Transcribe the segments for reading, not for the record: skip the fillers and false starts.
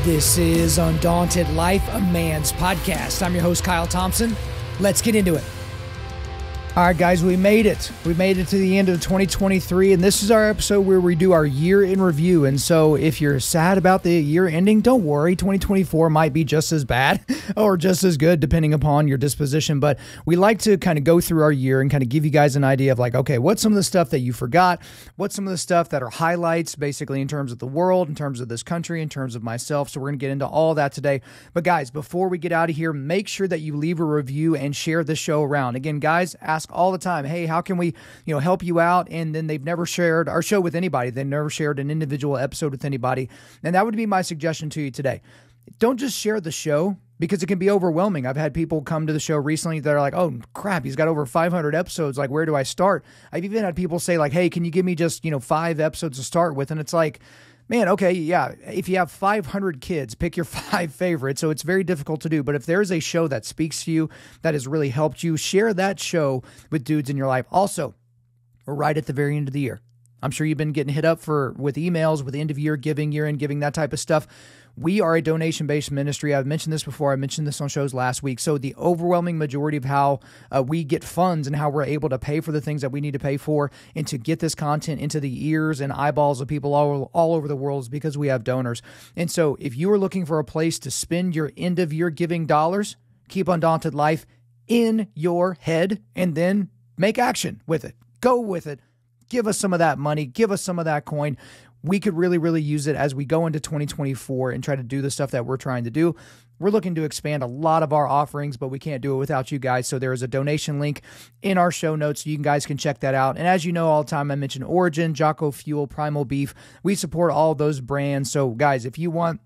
This is Undaunted.Life, a man's podcast. I'm your host, Kyle Thompson. Let's get into it. All right, guys, we made it. We made it to the end of 2023, and this is our episode where we do our year in review. And so if you're sad about the year ending, don't worry. 2024 might be just as bad or just as good, depending upon your disposition. But we like to kind of go through our year and kind of give you guys an idea of like, okay, what's some of the stuff that you forgot? What's some of the stuff that are highlights, basically, in terms of the world, in terms of this country, in terms of myself. So we're going to get into all that today. But guys, before we get out of here, make sure that you leave a review and share this show around. Again, guys, ask all the time, hey, how can we, help you out? And then they've never shared our show with anybody. They've never shared an individual episode with anybody. And that would be my suggestion to you today. Don't just share the show because it can be overwhelming. I've had people come to the show recently that are like, oh crap, he's got over 500 episodes. Like, where do I start? I've even had people say like, hey, can you give me just, 5 episodes to start with? And it's like, man, okay, yeah, if you have 500 kids, pick your 5 favorites. So it's very difficult to do. But if there's a show that speaks to you, that has really helped you, share that show with dudes in your life. Also, we're right at the very end of the year. I'm sure you've been getting hit up with emails, with end of year giving, year-end giving, that type of stuff. We are a donation-based ministry. I've mentioned this before. I mentioned this on shows last week. So the overwhelming majority of how we get funds and how we're able to pay for the things that we need to pay for and to get this content into the ears and eyeballs of people all over the world is because we have donors. And so if you are looking for a place to spend your end-of-year giving dollars, keep Undaunted Life in your head and then make action with it. Go with it. Give us some of that money. Give us some of that coin. We could really, really use it as we go into 2024 and try to do the stuff that we're trying to do. We're looking to expand a lot of our offerings, but we can't do it without you guys. So there is a donation link in our show notes. So you guys can check that out. And as you know, all the time, I mention Origin, Jocko Fuel, Primal Beef. We support all those brands. So guys, if you want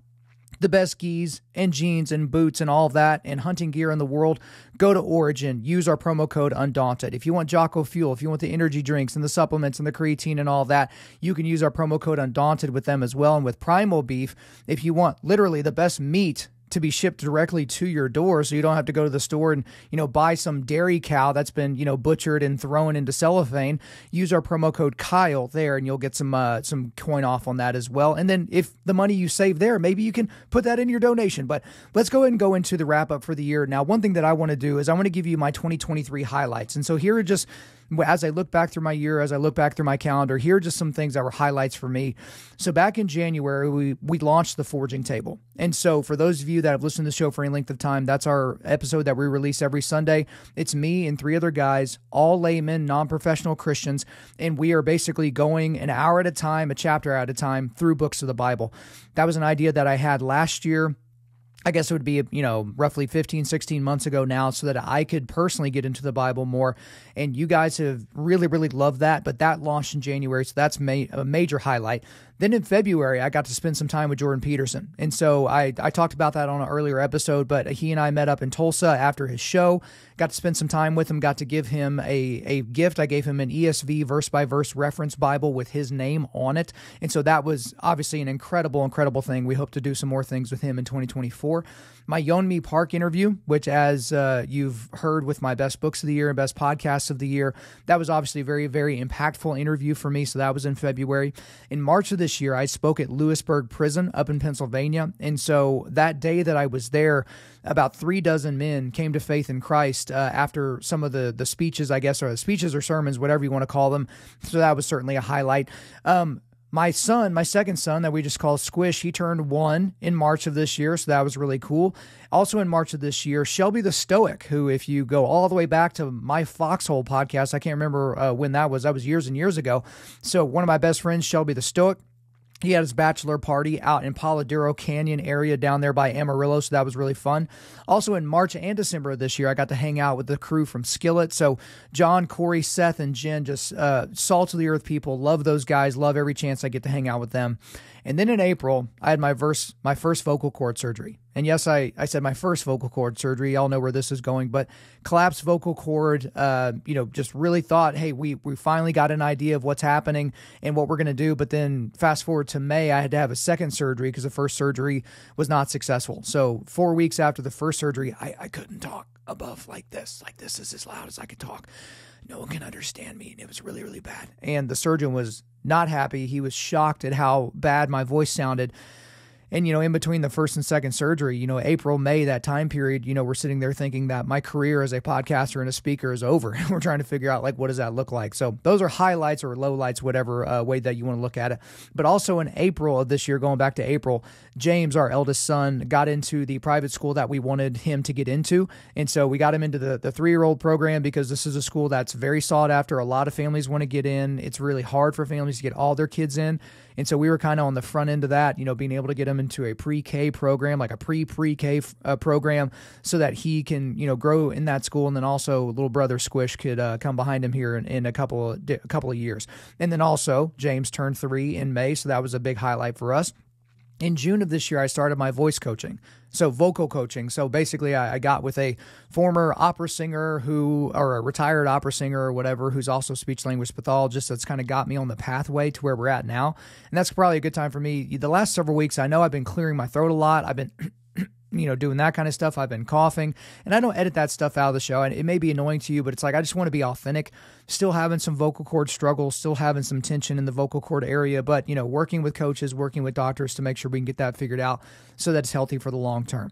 the best skis and jeans and boots and all of that and hunting gear in the world, go to Origin. Use our promo code Undaunted. If you want Jocko Fuel, if you want the energy drinks and the supplements and the creatine and all of that, you can use our promo code Undaunted with them as well. And with Primal Beef, if you want literally the best meat to be shipped directly to your door so you don't have to go to the store and, buy some dairy cow that's been, butchered and thrown into cellophane, use our promo code Kyle there and you'll get some coin off on that as well. And then if the money you save there, maybe you can put that in your donation. But let's go ahead and go into the wrap up for the year. Now, one thing that I want to do is I want to give you my 2023 highlights. And so here are just, as I look back through my year, as I look back through my calendar, here are just some things that were highlights for me. So back in January, we launched the Forging Table. And so for those of you that have listened to the show for any length of time, that's our episode that we release every Sunday. It's me and 3 other guys, all laymen, non-professional Christians, and we are basically going an hour at a time, a chapter at a time through books of the Bible. That was an idea that I had last year. I guess it would be, roughly 15, 16 months ago now, so that I could personally get into the Bible more. And you guys have really, really loved that. But that launched in January, so that's a major highlight. Then in February, I got to spend some time with Jordan Peterson. And so I talked about that on an earlier episode, but he and I met up in Tulsa after his show, got to spend some time with him, got to give him a gift. I gave him an ESV verse-by-verse reference Bible with his name on it. And so that was obviously an incredible, incredible thing. We hope to do some more things with him in 2024. My Yeonmi Park interview, which as you've heard with my best books of the year and best podcasts of the year, that was obviously a very, very impactful interview for me. So that was in February. In March of this year, I spoke at Lewisburg Prison up in Pennsylvania. And so that day that I was there, about 36 men came to faith in Christ after some of the speeches, I guess, or speeches or sermons, whatever you want to call them. So that was certainly a highlight. My second son that we just call Squish, he turned 1 in March of this year, so that was really cool. Also in March of this year, Shelby the Stoic, who if you go all the way back to my Foxhole podcast, I can't remember when that was years and years ago. So one of my best friends, Shelby the Stoic, he had his bachelor party out in Paladero Canyon area down there by Amarillo, so that was really fun. Also in March and December of this year, I got to hang out with the crew from Skillet. So John, Corey, Seth, and Jen, just salt of the earth people. Love those guys. Love every chance I get to hang out with them. And then in April, I had my first vocal cord surgery. And yes, I said my first vocal cord surgery. Y'all know where this is going, but collapsed vocal cord, just really thought, hey, we finally got an idea of what's happening and what we're going to do. But then fast forward to May, I had to have a second surgery because the first surgery was not successful. So 4 weeks after the first surgery, I couldn't talk above like this. Like this is as loud as I could talk. No one can understand me. And it was really, really bad. And the surgeon was not happy. He was shocked at how bad my voice sounded. And, in between the first and second surgery, April, May, that time period, we're sitting there thinking that my career as a podcaster and a speaker is over. We're trying to figure out, what does that look like? So those are highlights or lowlights, whatever way that you want to look at it. But also in April of this year, going back to April, James, our eldest son, got into the private school that we wanted him to get into. And so we got him into the 3-year-old program because this is a school that's very sought after. A lot of families want to get in. It's really hard for families to get all their kids in. And so we were kind of on the front end of that, being able to get him into a pre-K program, like a pre-K program, so that he can, grow in that school. And then also little brother Squish could come behind him here in a couple of years. And then also James turned 3 in May, so that was a big highlight for us. In June of this year, I started my voice coaching, so vocal coaching. So basically, I got with a former opera singer or a retired opera singer or whatever, who's also a speech-language pathologist. That's kind of got me on the pathway to where we're at now. And that's probably a good time for me. The last several weeks, I know I've been clearing my throat a lot. I've been doing that kind of stuff. I've been coughing, and I don't edit that stuff out of the show. And it may be annoying to you, but it's like, I just want to be authentic, still having some vocal cord struggles, still having some tension in the vocal cord area, but, working with coaches, working with doctors to make sure we can get that figured out so that it's healthy for the long term.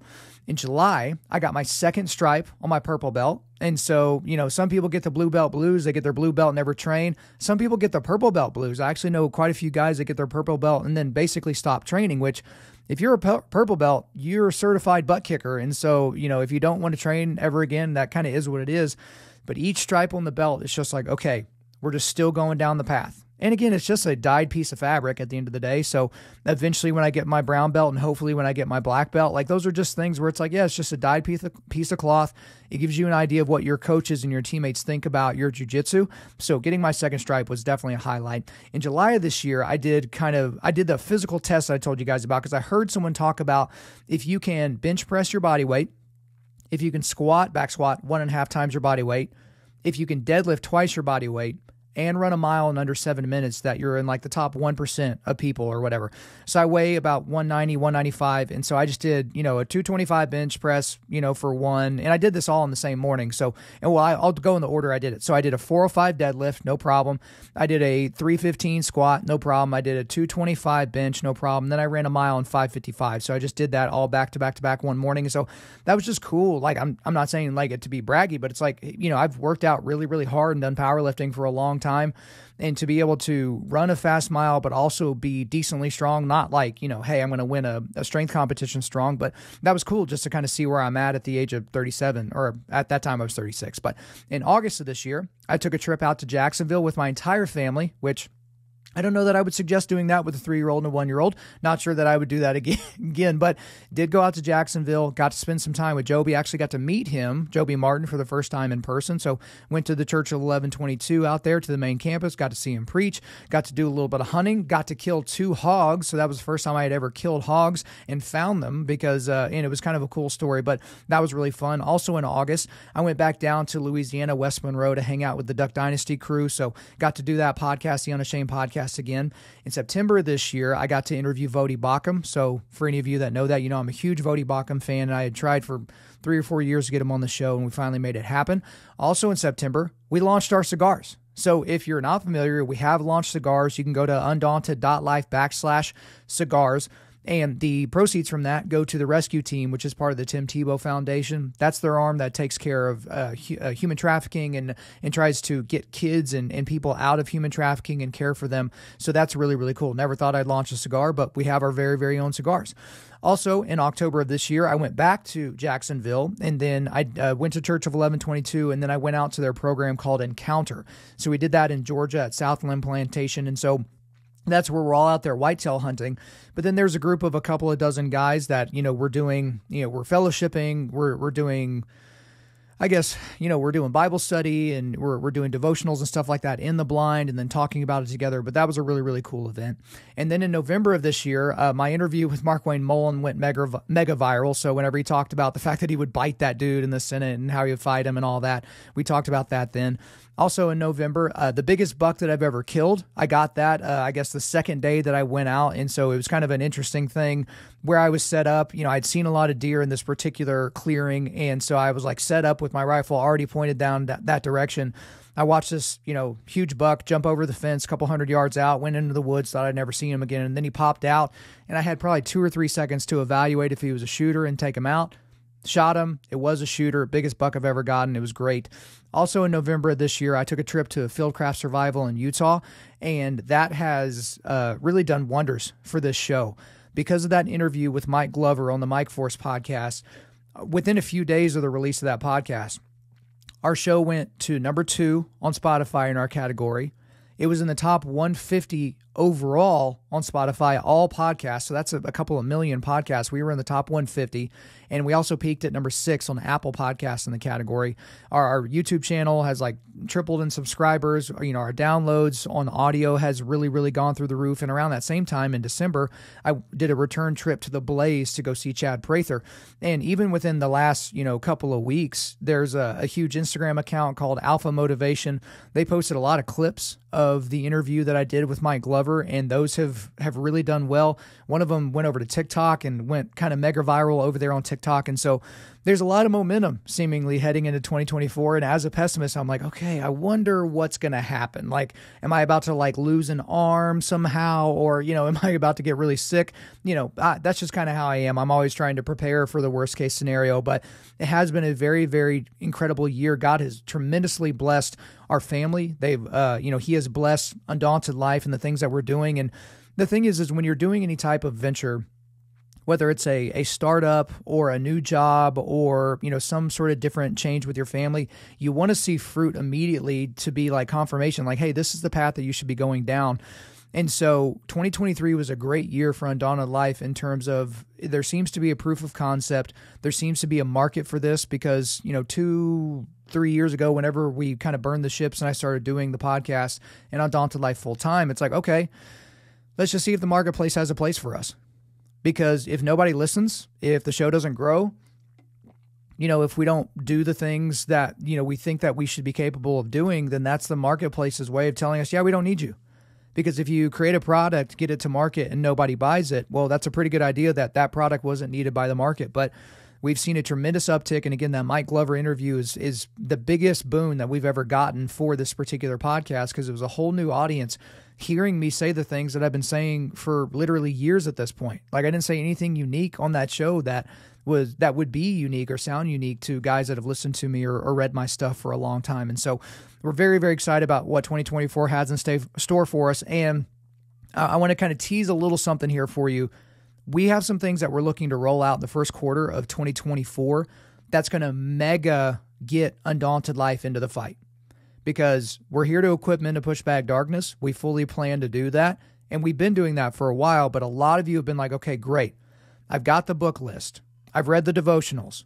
In July, I got my second stripe on my purple belt. And so, some people get the blue belt blues. They get their blue belt and never train. Some people get the purple belt blues. I actually know quite a few guys that get their purple belt and then basically stop training, which, if you're a purple belt, you're a certified butt kicker. And so, if you don't want to train ever again, that kind of is what it is. But each stripe on the belt is just like, okay, we're just still going down the path. And again, it's just a dyed piece of fabric at the end of the day. So eventually when I get my brown belt and hopefully when I get my black belt, those are just things where it's like, yeah, it's just a dyed piece of cloth. It gives you an idea of what your coaches and your teammates think about your jiu-jitsu. So getting my second stripe was definitely a highlight. In July of this year, I did the physical test I told you guys about, because I heard someone talk about if you can bench press your body weight, if you can back squat 1.5 times your body weight, if you can deadlift twice your body weight, and run a mile in under 7 minutes, that you're in the top 1% of people or whatever. So I weigh about 190, 195. And so I just did, a 225 bench press, for one. And I did this all in the same morning. So, I'll go in the order I did it. So I did a 405 deadlift, no problem. I did a 315 squat, no problem. I did a 225 bench, no problem. Then I ran a mile in 555. So I just did that all back to back to back one morning. And so that was just cool. I'm not saying it to be braggy, but it's I've worked out really, really hard and done powerlifting for a long time. And to be able to run a fast mile, but also be decently strong, not hey, I'm going to win a strength competition strong, but that was cool just to kind of see where I'm at the age of 37, or at that time I was 36. But in August of this year, I took a trip out to Jacksonville with my entire family, which I don't know that I would suggest doing that with a 3-year-old and a 1-year-old. Not sure that I would do that again, but did go out to Jacksonville, got to spend some time with Joby, actually got to meet him, Joby Martin, for the first time in person. So went to the Church of 1122 out there to the main campus, got to see him preach, got to do a little bit of hunting, got to kill 2 hogs. So that was the first time I had ever killed hogs and found them because, and it was kind of a cool story, but that was really fun. Also in August, I went back down to Louisiana, West Monroe, to hang out with the Duck Dynasty crew. So got to do that podcast, the Unashamed podcast, again. In September of this year, I got to interview Vodi Bakum. So for any of you that know that, I'm a huge Vodi Bakum fan, and I had tried for 3 or 4 years to get him on the show, and we finally made it happen. Also in September, we launched our cigars. So if you're not familiar, we have launched cigars. You can go to Undaunted.Life/cigars. And the proceeds from that go to the rescue team, which is part of the Tim Tebow Foundation. That's their arm that takes care of human trafficking and tries to get kids and people out of human trafficking and care for them. So that's really, really cool. Never thought I'd launch a cigar, but we have our very, very own cigars. Also, in October of this year, I went back to Jacksonville, and then I went to Church of 1122, and then I went out to their program called Encounter. So we did that in Georgia at Southland Plantation, and so that's where we're all out there whitetail hunting. But then there's a group of a couple of dozen guys that, we're doing, we're fellowshipping, we're doing, we're doing Bible study, and we're doing devotionals and stuff like that in the blind, and then talking about it together. But that was a really, really cool event. And then in November of this year, my interview with Mark Wayne Mullen went mega viral. So whenever he talked about the fact that he would bite that dude in the Senate and how he would fight him and all that, we talked about that then. Also in November, the biggest buck that I've ever killed, I got that, the second day that I went out. And so it was kind of an interesting thing where I was set up. I'd seen a lot of deer in this particular clearing. And so I was set up with my rifle already pointed down that direction. I watched this, huge buck jump over the fence a couple 100 yards out, went into the woods, thought I'd never seen him again. And then he popped out, and I had probably 2 or 3 seconds to evaluate if he was a shooter and take him out. Shot him. It was a shooter. Biggest buck I've ever gotten. It was great. Also in November of this year, I took a trip to Fieldcraft Survival in Utah, and that has really done wonders for this show. Because of that interview with Mike Glover on the Mike Force podcast, within a few days of the release of that podcast, our show went to number 2 on Spotify in our category. It was in the top 150 overall on Spotify, all podcasts. So that's a couple of million podcasts. We were in the top 150. And we also peaked at number 6 on Apple Podcasts in the category. Our YouTube channel has like tripled in subscribers. Our downloads on audio has really, really gone through the roof. And around that same time in December, I did a return trip to the Blaze to go see Chad Prather. And even within the last, couple of weeks, there's a huge Instagram account called Alpha Motivation. They posted a lot of clips of the interview that I did with Mike Glover, and those have really done well. One of them went over to TikTok and went kind of mega viral over there on TikTok. And so there's a lot of momentum seemingly heading into 2024. And as a pessimist, I'm like, okay, I wonder what's going to happen. Like, am I about to lose an arm somehow? Or, am I about to get really sick? That's just kind of how I am. I'm always trying to prepare for the worst case scenario, but it has been a very, very incredible year. God has tremendously blessed our family. He has blessed Undaunted.Life and the things that we're doing. And the thing is when you're doing any type of venture, whether it's a startup or a new job or, some sort of different change with your family, you want to see fruit immediately to be like confirmation, like, hey, this is the path that you should be going down. And so 2023 was a great year for Undaunted.Life in terms of there seems to be a proof of concept. There seems to be a market for this because, 2-3 years ago, whenever we kind of burned the ships and I started doing the podcast and Undaunted.Life full time, it's like, okay, let's just see if the marketplace has a place for us. Because if nobody listens, if the show doesn't grow, if we don't do the things that, we think that we should be capable of doing, then that's the marketplace's way of telling us, yeah, we don't need you. Because if you create a product, get it to market and nobody buys it, well, that's a pretty good idea that product wasn't needed by the market. But we've seen a tremendous uptick. And again, that Mike Glover interview is the biggest boon that we've ever gotten for this particular podcast because it was a whole new audience hearing me say the things that I've been saying for literally years at this point. Like I didn't say anything unique on that show that would be unique or sound unique to guys that have listened to me or read my stuff for a long time. And so we're very, very excited about what 2024 has in store for us. And I want to kind of tease a little something here for you. We have some things that we're looking to roll out in the first quarter of 2024 that's going to mega get Undaunted.Life into the fight. Because we're here to equip men to push back darkness. We fully plan to do that. And we've been doing that for a while, but a lot of you have been like, okay, great. I've got the book list. I've read the devotionals.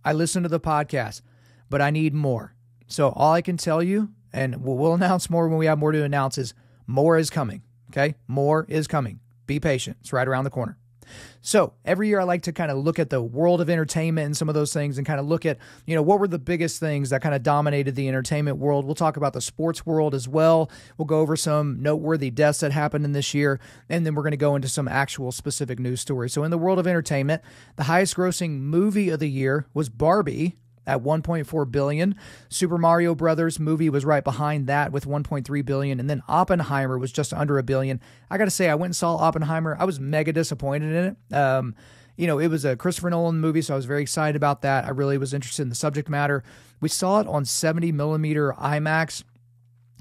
I listened to the podcast, but I need more. So all I can tell you, and we'll announce more when we have more to announce, is more is coming. Okay? More is coming. Be patient. It's right around the corner. So every year I like to kind of look at the world of entertainment and some of those things and kind of look at, what were the biggest things that kind of dominated the entertainment world. We'll talk about the sports world as well. We'll go over some noteworthy deaths that happened in this year, and then we're going to go into some actual specific news stories. So in the world of entertainment, the highest grossing movie of the year was Barbie at $1.4 billion. Super Mario Brothers movie was right behind that with $1.3 billion. And then Oppenheimer was just under $1 billion. I got to say, I went and saw Oppenheimer. I was mega disappointed in it. It was a Christopher Nolan movie, so I was very excited about that. I really was interested in the subject matter. We saw it on 70 millimeter IMAX,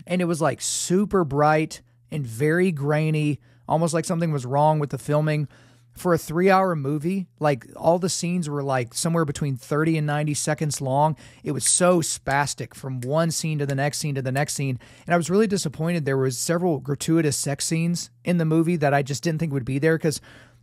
and it was like super bright and very grainy, almost like something was wrong with the filming. For a 3-hour movie, like all the scenes were like somewhere between 30 and 90 seconds long. It was so spastic from one scene to the next scene to the next scene. And I was really disappointed. There was several gratuitous sex scenes in the movie that I just didn't think would be there because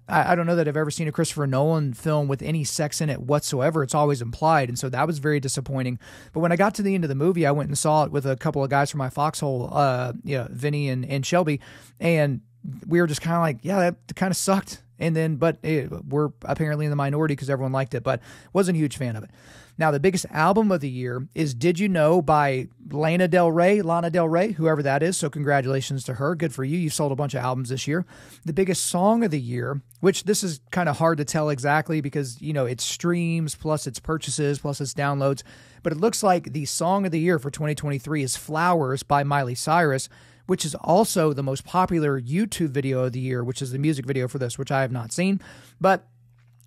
I don't know that I've ever seen a Christopher Nolan film with any sex in it whatsoever. It's always implied. And so that was very disappointing. But when I got to the end of the movie, I went and saw it with a couple of guys from my foxhole, Vinny and Shelby. And we were just kind of like, yeah, that kind of sucked. But we're apparently in the minority because everyone liked it, but wasn't a huge fan of it. Now, the biggest album of the year is Did You Know by Lana Del Rey, whoever that is. So congratulations to her. Good for you. You sold a bunch of albums this year. The biggest song of the year, which this is kind of hard to tell exactly because, it's streams plus it's purchases plus it's downloads. But it looks like the song of the year for 2023 is Flowers by Miley Cyrus, which is also the most popular YouTube video of the year, which is the music video for this, which I have not seen. But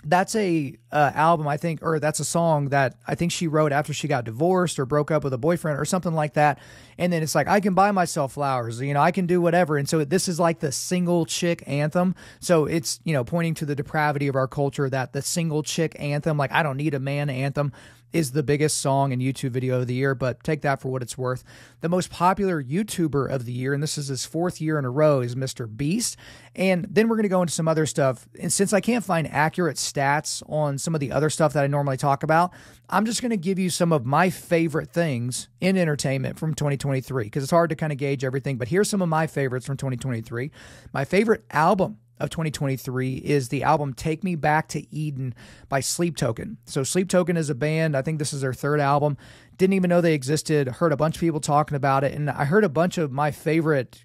that's a album, I think, or that's a song that I think she wrote after she got divorced or broke up with a boyfriend or something like that. And then it's like, I can buy myself flowers, I can do whatever. And so this is like the single chick anthem. So it's, pointing to the depravity of our culture that the single chick anthem, like I don't need a man anthem, is the biggest song and YouTube video of the year, but take that for what it's worth. The most popular YouTuber of the year, and this is his 4th year in a row, is Mr. Beast. And then we're going to go into some other stuff. And since I can't find accurate stats on some of the other stuff that I normally talk about, I'm just going to give you some of my favorite things in entertainment from 2023, because it's hard to kind of gauge everything. But here's some of my favorites from 2023. My favorite album of 2023 is the album Take Me Back to Eden by Sleep Token. So Sleep Token is a band. I think this is their 3rd album. Didn't even know they existed. Heard a bunch of people talking about it. And I heard a bunch of my favorite,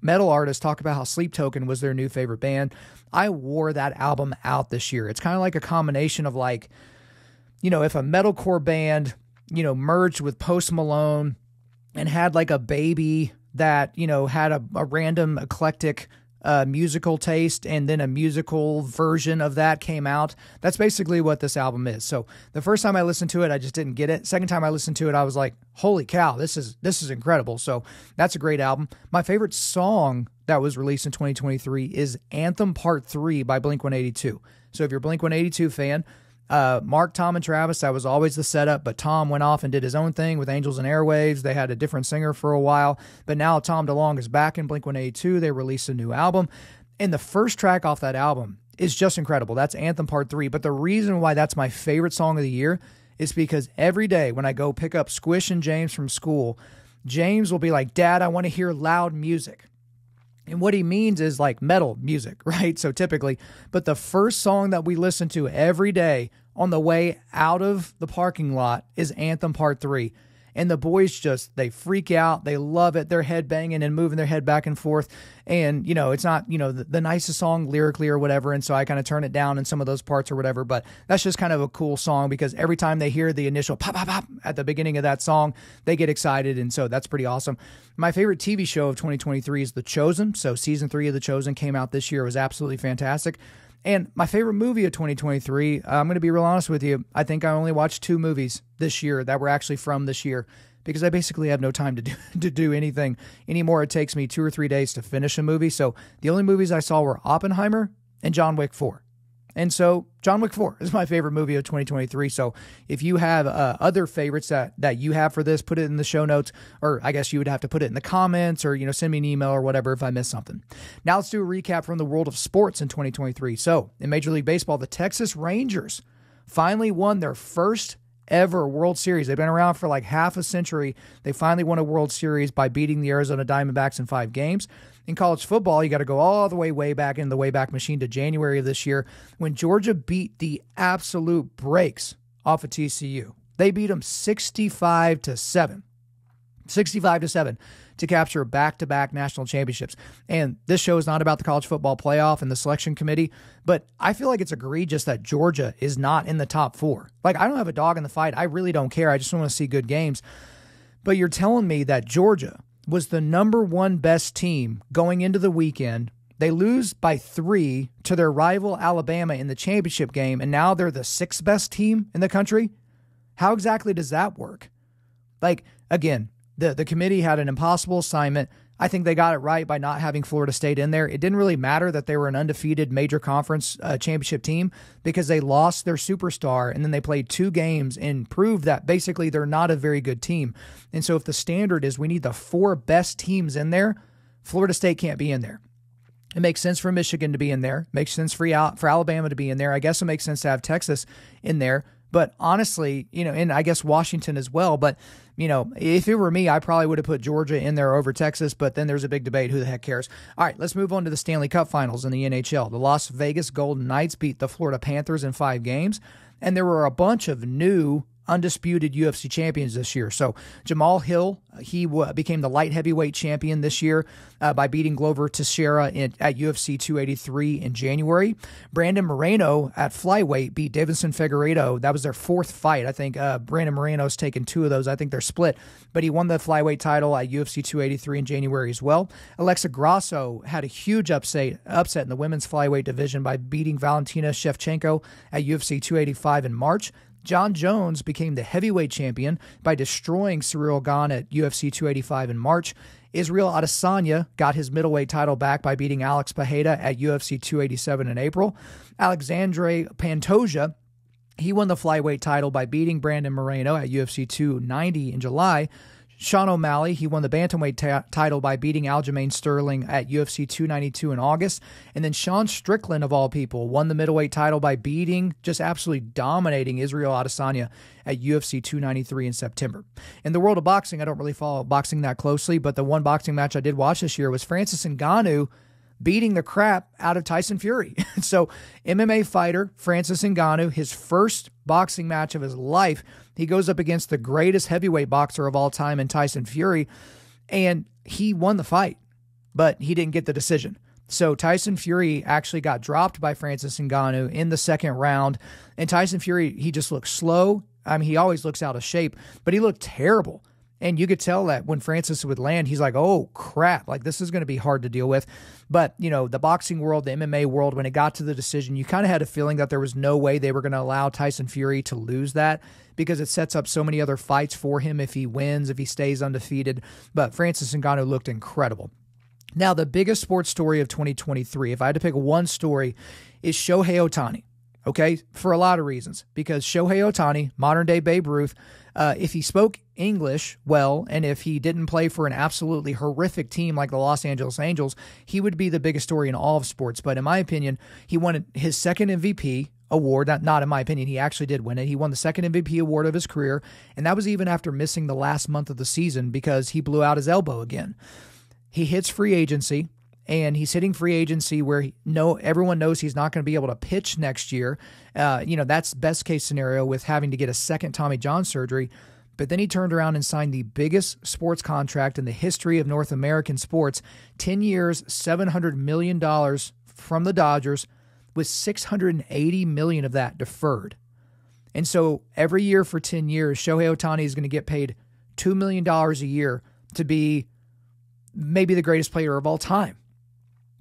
metal artists talk about how Sleep Token was their new favorite band. I wore that album out this year. It's kind of like a combination of like, if a metalcore band, merged with Post Malone and had like a baby that, had a random eclectic musical taste, and then a musical version of that came out. That's basically what this album is. So the first time I listened to it, I just didn't get it. Second time I listened to it, I was like, holy cow, this is incredible. So that's a great album. My favorite song that was released in 2023 is Anthem Part 3 by Blink-182. So if you're a Blink-182 fan, Mark, Tom, and Travis, that was always the setup, but Tom went off and did his own thing with Angels and Airwaves. They had a different singer for a while, but now Tom DeLonge is back in Blink-182. They released a new album, and the first track off that album is just incredible. That's Anthem Part 3, but the reason why that's my favorite song of the year is because every day when I go pick up Squish and James from school, James will be like, Dad, I want to hear loud music. And what he means is like metal music, right? So typically, but the first song that we listen to every day on the way out of the parking lot is Anthem Part 3. And the boys they freak out. They love it. They're headbanging and moving their head back and forth. And, it's not, the nicest song lyrically or whatever. And so I kind of turn it down in some of those parts or whatever. But that's just kind of a cool song because every time they hear the initial pop, pop, pop at the beginning of that song, they get excited. And so that's pretty awesome. My favorite TV show of 2023 is The Chosen. So season 3 of The Chosen came out this year. It was absolutely fantastic. And my favorite movie of 2023, I'm going to be real honest with you. I think I only watched 2 movies this year that were actually from this year because I basically have no time to do anything anymore. It takes me 2 or 3 days to finish a movie. So the only movies I saw were Oppenheimer and John Wick 4. And so John Wick 4 is my favorite movie of 2023. So if you have other favorites that you have for this, put it in the show notes, or I guess you would have to put it in the comments or, send me an email or whatever if I missed something. Now let's do a recap from the world of sports in 2023. So in Major League Baseball, the Texas Rangers finally won their first ever World Series. They've been around for like half a century. They finally won a World Series by beating the Arizona Diamondbacks in 5 games. In college football, you got to go all the way back in the Wayback Machine to January of this year when Georgia beat the absolute brakes off of TCU. They beat them 65-7. 65-7 to capture back-to-back national championships. And this show is not about the college football playoff and the selection committee, but I feel like it's egregious that Georgia is not in the top 4. Like, I don't have a dog in the fight. I really don't care. I just want to see good games. But you're telling me that Georgia was the number 1 best team going into the weekend. They lose by 3 to their rival Alabama in the championship game, and now they're the 6th best team in the country? How exactly does that work? Like, again, the committee had an impossible assignment. I think they got it right by not having Florida State in there. It didn't really matter that they were an undefeated major conference championship team because they lost their superstar and then they played 2 games and proved that basically they're not a very good team. And so if the standard is we need the 4 best teams in there, Florida State can't be in there. It makes sense for Michigan to be in there. It makes sense for Alabama to be in there. I guess it makes sense to have Texas in there. But honestly, and I guess Washington as well. But, if it were me, I probably would have put Georgia in there over Texas. But then there's a big debate. Who the heck cares? All right, let's move on to the Stanley Cup Finals in the NHL. The Las Vegas Golden Knights beat the Florida Panthers in 5 games. And there were a bunch of new undisputed UFC champions this year. So Jamal Hill, he became the light heavyweight champion this year by beating Glover Teixeira at UFC 283 in January. Brandon Moreno at flyweight beat Davison Figueiredo. That was their 4th fight. I think Brandon Moreno's taken 2 of those. I think they're split. But he won the flyweight title at UFC 283 in January as well. Alexa Grasso had a huge upset in the women's flyweight division by beating Valentina Shevchenko at UFC 285 in March. John Jones became the heavyweight champion by destroying Ciryl Gane at UFC 285 in March. Israel Adesanya got his middleweight title back by beating Alex Pereira at UFC 287 in April. Alexandre Pantoja, he won the flyweight title by beating Brandon Moreno at UFC 290 in July. Sean O'Malley, he won the bantamweight title by beating Aljamain Sterling at UFC 292 in August. And then Sean Strickland, of all people, won the middleweight title by beating, just absolutely dominating Israel Adesanya at UFC 293 in September. In the world of boxing, I don't really follow boxing that closely, but the one boxing match I did watch this year was Francis Ngannou beating the crap out of Tyson Fury. So MMA fighter Francis Ngannou, his first boxing match of his life, he goes up against the greatest heavyweight boxer of all time in Tyson Fury, and he won the fight, but he didn't get the decision. So Tyson Fury actually got dropped by Francis Ngannou in the second round, and Tyson Fury, he just looked slow. I mean, he always looks out of shape, but he looked terrible. And you could tell that when Francis would land, he's like, oh, crap, like this is going to be hard to deal with. But, the boxing world, the MMA world, when it got to the decision, you kind of had a feeling that there was no way they were going to allow Tyson Fury to lose that because it sets up so many other fights for him if he wins, if he stays undefeated. But Francis Ngannou looked incredible. Now, the biggest sports story of 2023, if I had to pick one story, is Shohei Ohtani. Okay, for a lot of reasons. Because Shohei Ohtani, modern-day Babe Ruth, if he spoke English well, and if he didn't play for an absolutely horrific team like the Los Angeles Angels, he would be the biggest story in all of sports. But in my opinion, he won his second MVP award. Not in my opinion, he actually did win it. He won the second MVP award of his career, and that was even after missing the last month of the season because he blew out his elbow again. He hits free agency, and he's hitting free agency where everyone knows he's not going to be able to pitch next year. That's best case scenario with having to get a second Tommy John surgery. But then he turned around and signed the biggest sports contract in the history of North American sports, 10 years, $700 million from the Dodgers, with $680 million of that deferred. And so every year for 10 years, Shohei Ohtani is going to get paid $2 million a year to be maybe the greatest player of all time.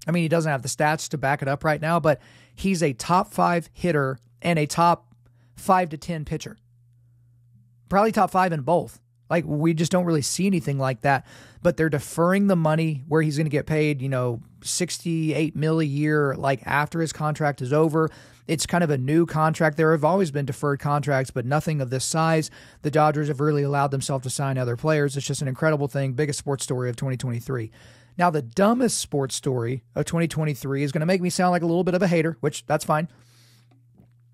I mean, he doesn't have the stats to back it up right now, but he's a top 5 hitter and a top 5 to 10 pitcher. Probably top 5 in both. Like, we just don't really see anything like that, but they're deferring the money where he's going to get paid, $68 million a year, like after his contract is over. It's kind of a new contract. There have always been deferred contracts, but nothing of this size. The Dodgers have really allowed themselves to sign other players. It's just an incredible thing. Biggest sports story of 2023. Now, the dumbest sports story of 2023 is going to make me sound like a little bit of a hater, which that's fine.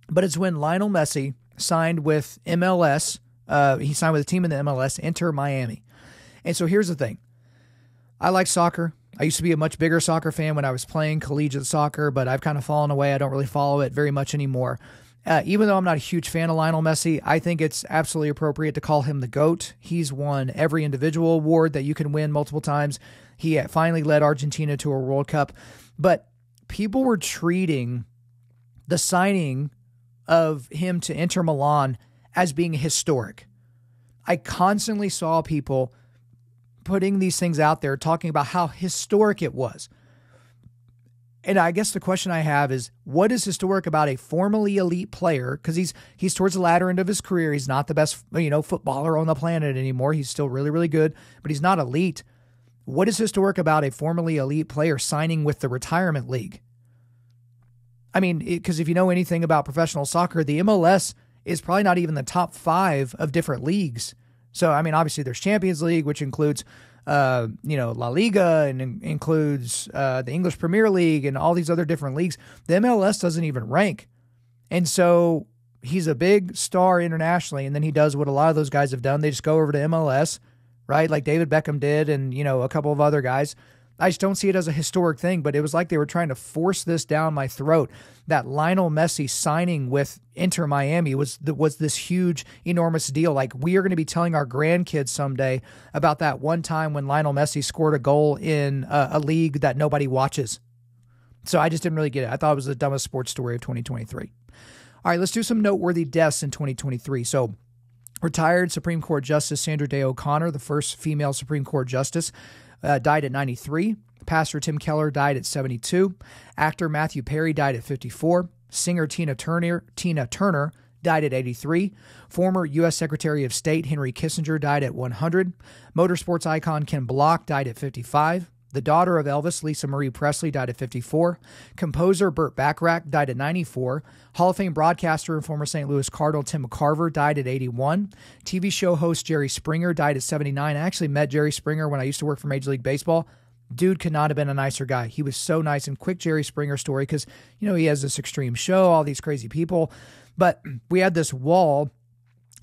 But it's when Lionel Messi signed with MLS. He signed with a team in the MLS, Inter Miami. And so here's the thing. I like soccer. I used to be a much bigger soccer fan when I was playing collegiate soccer, but I've kind of fallen away. I don't really follow it very much anymore. Even though I'm not a huge fan of Lionel Messi, I think it's absolutely appropriate to call him the GOAT. He's won every individual award that you can win multiple times. He finally led Argentina to a World Cup. But people were treating the signing of him to Inter Milan as being historic. I constantly saw people putting these things out there, talking about how historic it was. And I guess the question I have is, what is historic about a formerly elite player? Because he's towards the latter end of his career. He's not the best, footballer on the planet anymore. He's still really, really good, but he's not elite. What is historic about a formerly elite player signing with the retirement league? I mean, because if you know anything about professional soccer, the MLS is probably not even the top 5 of different leagues. So, I mean, obviously there's Champions League, which includes, La Liga and includes the English Premier League and all these other different leagues. The MLS doesn't even rank. And so he's a big star internationally, and then he does what a lot of those guys have done. They just go over to MLS, right? Like David Beckham did, and, a couple of other guys. I just don't see it as a historic thing, but it was like they were trying to force this down my throat. That Lionel Messi signing with Inter Miami was this huge, enormous deal. Like, we are going to be telling our grandkids someday about that one time when Lionel Messi scored a goal in a league that nobody watches. So I just didn't really get it. I thought it was the dumbest sports story of 2023. All right, let's do some noteworthy deaths in 2023. So, retired Supreme Court Justice Sandra Day O'Connor, the first female Supreme Court Justice, died at 93. Pastor Tim Keller died at 72. Actor Matthew Perry died at 54. Singer Tina Turner died at 83. Former U.S. Secretary of State Henry Kissinger died at 100. Motorsports icon Ken Block died at 55. The daughter of Elvis, Lisa Marie Presley, died at 54. Composer Burt Bacharach died at 94. Hall of Fame broadcaster and former St. Louis Cardinal Tim McCarver died at 81. TV show host Jerry Springer died at 79. I actually met Jerry Springer when I used to work for Major League Baseball. Dude could not have been a nicer guy. He was so nice. And quick Jerry Springer story, because, he has this extreme show, all these crazy people. But we had this wall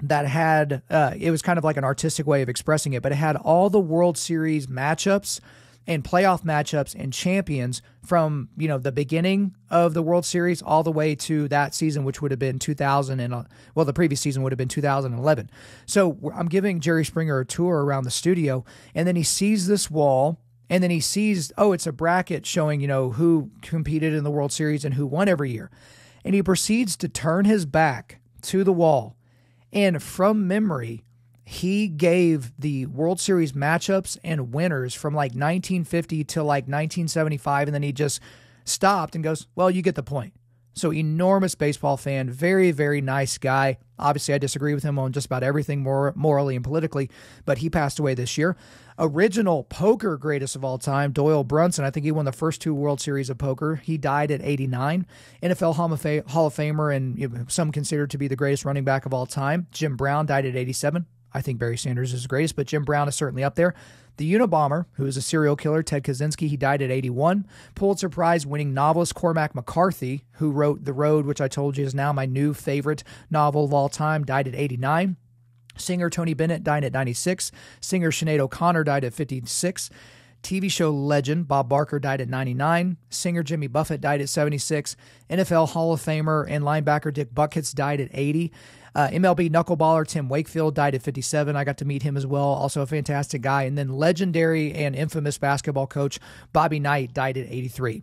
that had, it was kind of like an artistic way of expressing it, but it had all the World Series matchups and playoff matchups and champions from, the beginning of the World Series all the way to that season, which would have been 2000 and, the previous season would have been 2011. So I'm giving Jerry Springer a tour around the studio, and then he sees this wall, and then he sees, it's a bracket showing, who competed in the World Series and who won every year. And he proceeds to turn his back to the wall, and from memory, he gave the World Series matchups and winners from like 1950 to like 1975, and then he just stopped and goes, well, you get the point. So enormous baseball fan, very, very nice guy. Obviously, I disagree with him on just about everything morally and politically, but he passed away this year. Original poker greatest of all time, Doyle Brunson. I think he won the first 2 World Series of poker. He died at 89. NFL Hall of Famer and some considered to be the greatest running back of all time, Jim Brown, died at 87. I think Barry Sanders is the greatest, but Jim Brown is certainly up there. The Unabomber, who is a serial killer, Ted Kaczynski, he died at 81. Pulitzer Prize-winning novelist Cormac McCarthy, who wrote The Road, which I told you is now my new favorite novel of all time, died at 89. Singer Tony Bennett died at 96. Singer Sinead O'Connor died at 56. TV show legend Bob Barker died at 99. Singer Jimmy Buffett died at 76. NFL Hall of Famer and linebacker Dick Buckets died at 80. MLB knuckleballer Tim Wakefield died at 57. I got to meet him as well. Also a fantastic guy. And then legendary and infamous basketball coach Bobby Knight died at 83.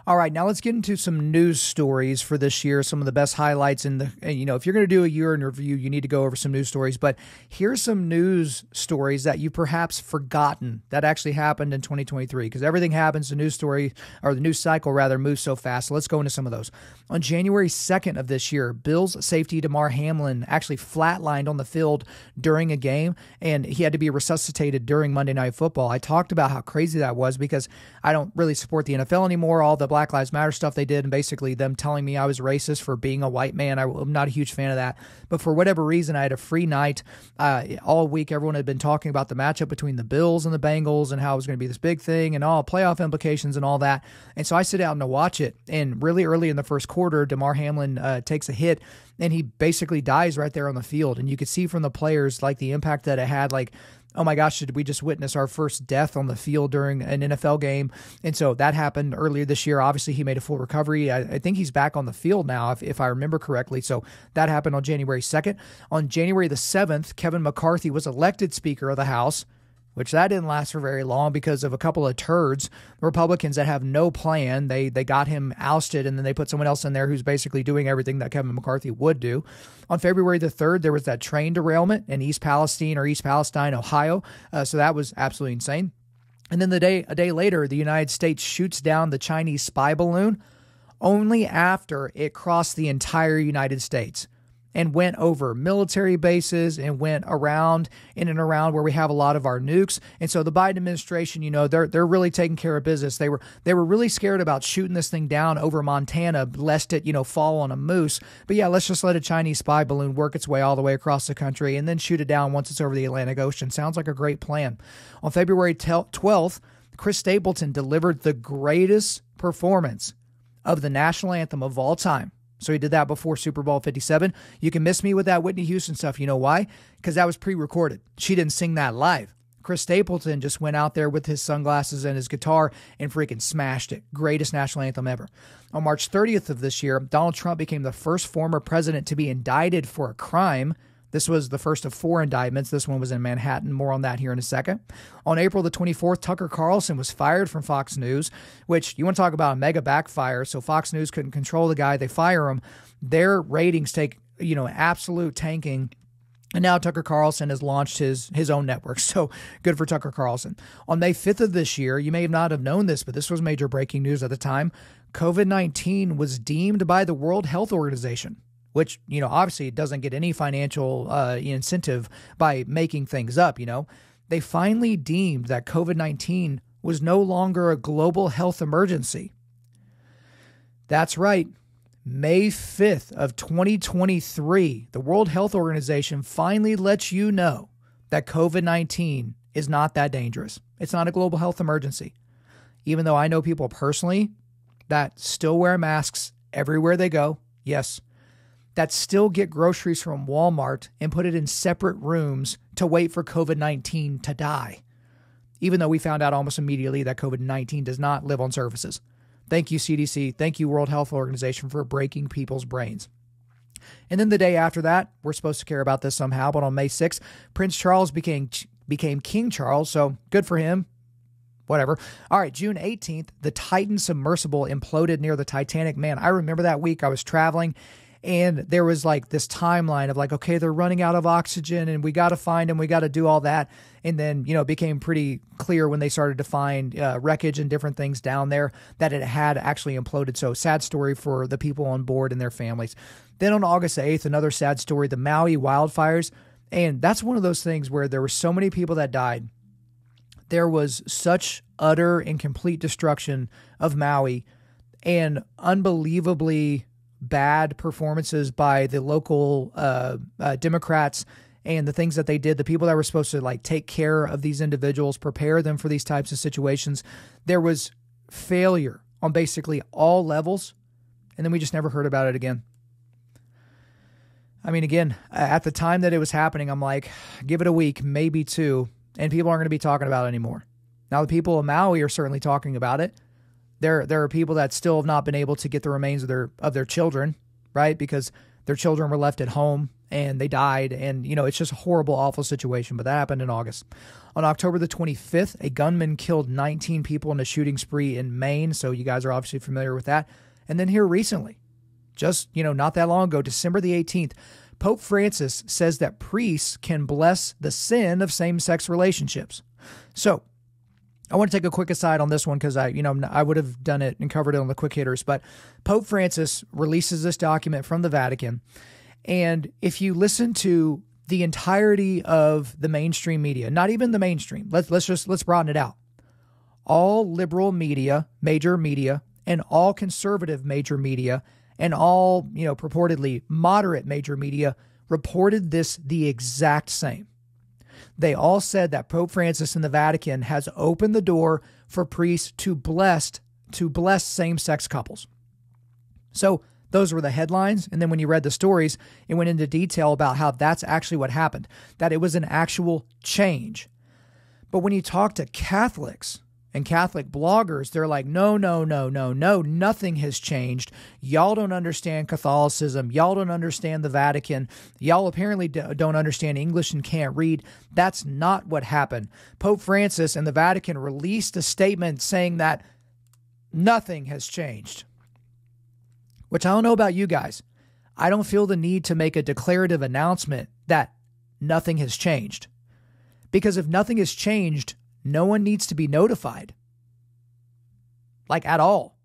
All right, now let's get into some news stories for this year, some of the best highlights in the, if you're going to do a year in review, you need to go over some news stories, but here's some news stories that you perhaps forgotten that actually happened in 2023, because everything happens, the news story, or the news cycle rather, moves so fast. So let's go into some of those. On January 2nd of this year, Bills safety Damar Hamlin actually flatlined on the field during a game, and he had to be resuscitated during Monday Night Football. I talked about how crazy that was because I don't really support the NFL anymore, all the Black Lives Matter stuff they did, and basically them telling me I was racist for being a white man. I'm not a huge fan of that. But for whatever reason, I had a free night. All week, everyone had been talking about the matchup between the Bills and the Bengals and how it was going to be this big thing and all playoff implications and all that. And so I sit down to watch it. And really early in the first quarter, Damar Hamlin takes a hit, and he basically dies right there on the field. And you could see from the players, like, the impact that it had, like, oh my gosh, did we just witness our first death on the field during an NFL game? And so that happened earlier this year. Obviously, he made a full recovery. I think he's back on the field now, if I remember correctly. So that happened on January 2nd. On January the 7th, Kevin McCarthy was elected Speaker of the House, which that didn't last for very long because of a couple of turds, Republicans that have no plan. They got him ousted, and then they put someone else in there who's basically doing everything that Kevin McCarthy would do. On February the 3rd, there was that train derailment in East Palestine, Ohio. So that was absolutely insane. And then a day later, the United States shoots down the Chinese spy balloon only after it crossed the entire United States and went over military bases and went around in and around where we have a lot of our nukes. And so the Biden administration, they're really taking care of business. They were really scared about shooting this thing down over Montana, lest it, fall on a moose. But yeah, let's just let a Chinese spy balloon work its way all the way across the country and then shoot it down once it's over the Atlantic Ocean. Sounds like a great plan. On February 12th, Chris Stapleton delivered the greatest performance of the national anthem of all time. So he did that before Super Bowl 57. You can miss me with that Whitney Houston stuff. You know why? Because that was pre-recorded. She didn't sing that live. Chris Stapleton just went out there with his sunglasses and his guitar and freaking smashed it. Greatest national anthem ever. On March 30th of this year, Donald Trump became the first former president to be indicted for a crime. This was the first of 4 indictments. This one was in Manhattan. More on that here in a second. On April the 24th, Tucker Carlson was fired from Fox News, which you want to talk about a mega backfire. So Fox News couldn't control the guy. They fire him. Their ratings take, absolute tanking. And now Tucker Carlson has launched his own network. So good for Tucker Carlson. On May 5th of this year, you may not have known this, but this was major breaking news at the time. COVID-19 was deemed by the World Health Organization, which, obviously doesn't get any financial incentive by making things up, They finally deemed that COVID-19 was no longer a global health emergency. That's right. May 5th of 2023, the World Health Organization finally lets you know that COVID-19 is not that dangerous. It's not a global health emergency. Even though I know people personally that still wear masks everywhere they go. Yes. That still get groceries from Walmart and put it in separate rooms to wait for COVID-19 to die. Even though we found out almost immediately that COVID-19 does not live on surfaces. Thank you, CDC. Thank you, World Health Organization, for breaking people's brains. And then the day after that, we're supposed to care about this somehow, but on May 6th, Prince Charles became King Charles, so good for him. Whatever. All right, June 18th, the Titan submersible imploded near the Titanic. Man, I remember that week. I was traveling, and there was like this timeline of like, okay, they're running out of oxygen, and we got to find them. We got to do all that. And then, it became pretty clear when they started to find wreckage and different things down there that it had actually imploded. So sad story for the people on board and their families. Then on August 8th, another sad story, the Maui wildfires. And that's one of those things where there were so many people that died. There was such utter and complete destruction of Maui and unbelievably bad performances by the local Democrats and the things that they did, the people that were supposed to like take care of these individuals, prepare them for these types of situations. There was failure on basically all levels. And then we just never heard about it again. I mean, again, at the time that it was happening, I'm like, give it a week, maybe 2, and people aren't going to be talking about it anymore. Now, the people of Maui are certainly talking about it. There are people that still have not been able to get the remains of their children, right? Because their children were left at home and they died. And, it's just a horrible, awful situation. But that happened in August. On October the 25th, a gunman killed 19 people in a shooting spree in Maine. So you guys are obviously familiar with that. And then here recently, just, not that long ago, December the 18th, Pope Francis says that priests can bless the sin of same-sex relationships. So I want to take a quick aside on this one because I would have done it and covered it on the quick hitters, but Pope Francis releases this document from the Vatican. And if you listen to the entirety of the mainstream media, not even the mainstream, let's broaden it out. All liberal media, major media, and all conservative major media, and all, purportedly moderate major media reported this the exact same. They all said that Pope Francis in the Vatican has opened the door for priests to bless same-sex couples. So those were the headlines. And then when you read the stories, it went into detail about how that's actually what happened, that it was an actual change. But when you talk to Catholics and Catholic bloggers, they're like, no, nothing has changed. Y'all don't understand Catholicism. Y'all don't understand the Vatican. Y'all apparently don't understand English and can't read. That's not what happened. Pope Francis and the Vatican released a statement saying that nothing has changed. Which I don't know about you guys. I don't feel the need to make a declarative announcement that nothing has changed. Because if nothing has changed, no one needs to be notified. Like at all.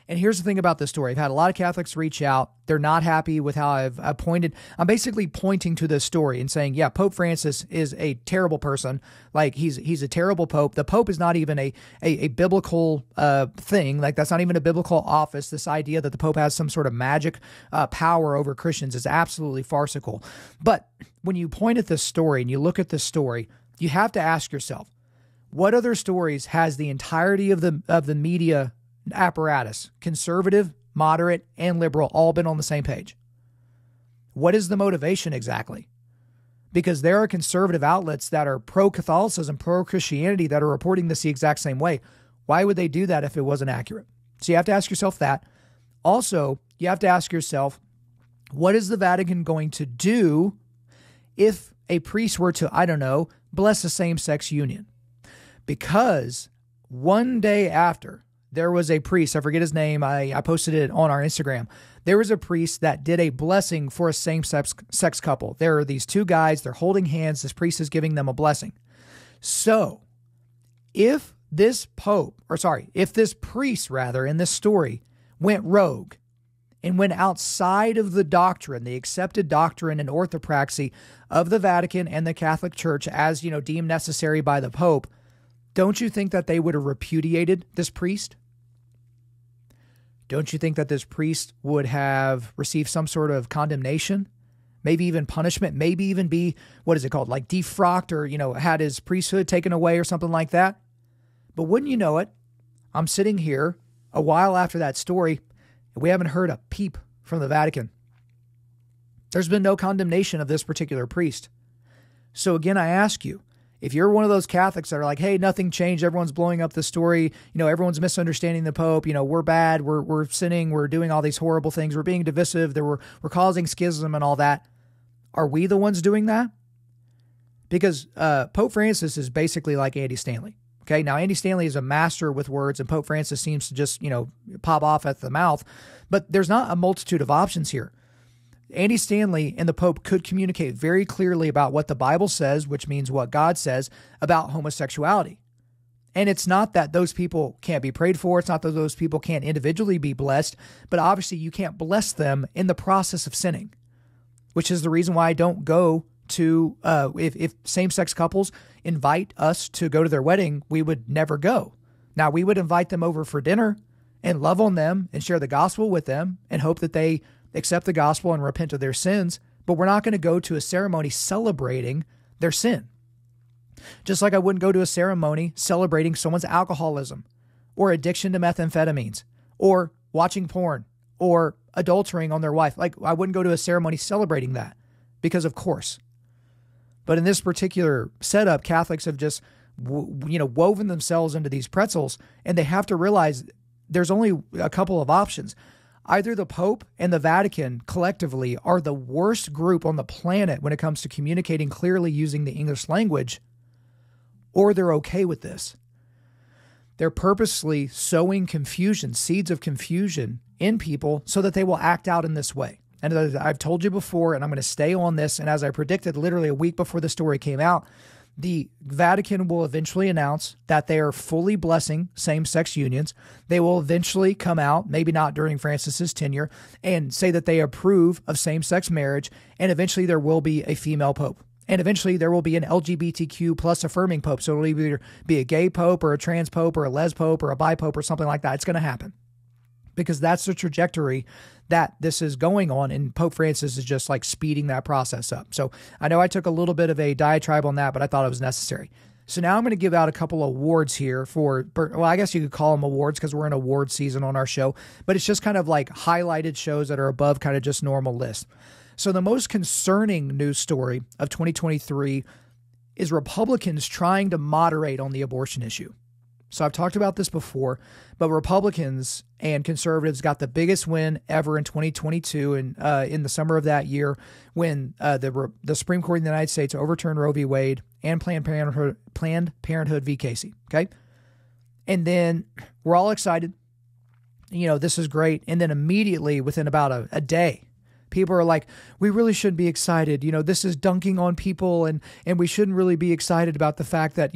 And here's the thing about this story. I've had a lot of Catholics reach out. They're not happy with how I'm basically pointing to this story and saying, yeah, Pope Francis is a terrible person. Like he's a terrible Pope. The Pope is not even a biblical thing. Like that's not even a biblical office. This idea that the Pope has some sort of magic power over Christians is absolutely farcical. But when you point at this story and you look at this story, you have to ask yourself, what other stories has the entirety of the media apparatus, conservative moderate, and liberal all been on the same page. What is the motivation exactly? Because there are conservative outlets that are pro-Catholicism, pro-Christianity that are reporting this the exact same way. Why would they do that if it wasn't accurate? So you have to ask yourself that. Also, you have to ask yourself, what is the Vatican going to do if a priest were to, I don't know, bless a same-sex union? Because one day after, there was a priest, I forget his name, I posted it on our Instagram. There was a priest that did a blessing for a same-sex couple. There are these two guys, they're holding hands, this priest is giving them a blessing. So, if this priest in this story went rogue and went outside of the doctrine, the accepted doctrine and orthopraxy of the Vatican and the Catholic Church as, deemed necessary by the Pope, don't you think that they would have repudiated this priest? Don't you think that this priest would have received some sort of condemnation, maybe even punishment, maybe even be, like defrocked or, had his priesthood taken away or something like that? But wouldn't you know it, I'm sitting here a while after that story, and we haven't heard a peep from the Vatican. There's been no condemnation of this particular priest. So again, I ask you, if you're one of those Catholics that are like, hey, nothing changed, everyone's blowing up the story, everyone's misunderstanding the Pope, we're bad, we're sinning, we're doing all these horrible things, we're being divisive, we're causing schism and all that. Are we the ones doing that? Because Pope Francis is basically like Andy Stanley. Okay, now Andy Stanley is a master with words, and Pope Francis seems to just, pop off at the mouth. But there's not a multitude of options here. Andy Stanley and the Pope could communicate very clearly about what the Bible says, which means what God says about homosexuality. And it's not that those people can't be prayed for. It's not that those people can't individually be blessed, but obviously you can't bless them in the process of sinning, which is the reason why I don't go to, if same-sex couples invite us to go to their wedding, we would never go. Now, we would invite them over for dinner and love on them and share the gospel with them and hope that they accept the gospel and repent of their sins, but we're not going to go to a ceremony celebrating their sin. Just like I wouldn't go to a ceremony celebrating someone's alcoholism or addiction to methamphetamines or watching porn or adultering on their wife. Like, I wouldn't go to a ceremony celebrating that because, of course. But in this particular setup, Catholics have just, woven themselves into these pretzels, and they have to realize there's only a couple of options. Either the Pope and the Vatican collectively are the worst group on the planet when it comes to communicating clearly using the English language, or they're okay with this. They're purposely sowing confusion, seeds of confusion in people so that they will act out in this way. And as I've told you before, and I'm going to stay on this, and as I predicted literally a week before the story came out, the Vatican will eventually announce that they are fully blessing same-sex unions. They will eventually come out, maybe not during Francis's tenure, and say that they approve of same-sex marriage, and eventually there will be a female pope. And eventually there will be an LGBTQ plus affirming pope. So it'll either be a gay pope or a trans pope or a les pope or a bi pope or something like that. It's going to happen because that's the trajectory that this is going on, and Pope Francis is just like speeding that process up. So I know I took a little bit of a diatribe on that, but I thought it was necessary. So now I'm going to give out a couple awards here for, well, I guess you could call them awards because we're in award season on our show, but it's just kind of like highlighted shows that are above kind of just normal list. So the most concerning news story of 2023 is Republicans trying to moderate on the abortion issue. So I've talked about this before, but Republicans and conservatives got the biggest win ever in 2022 and in the summer of that year when the Supreme Court of the United States overturned Roe v. Wade and Planned Parenthood v. Casey. Okay. And then we're all excited. This is great. And then immediately within about a day, people are like, we really shouldn't be excited. This is dunking on people and we shouldn't really be excited about the fact that,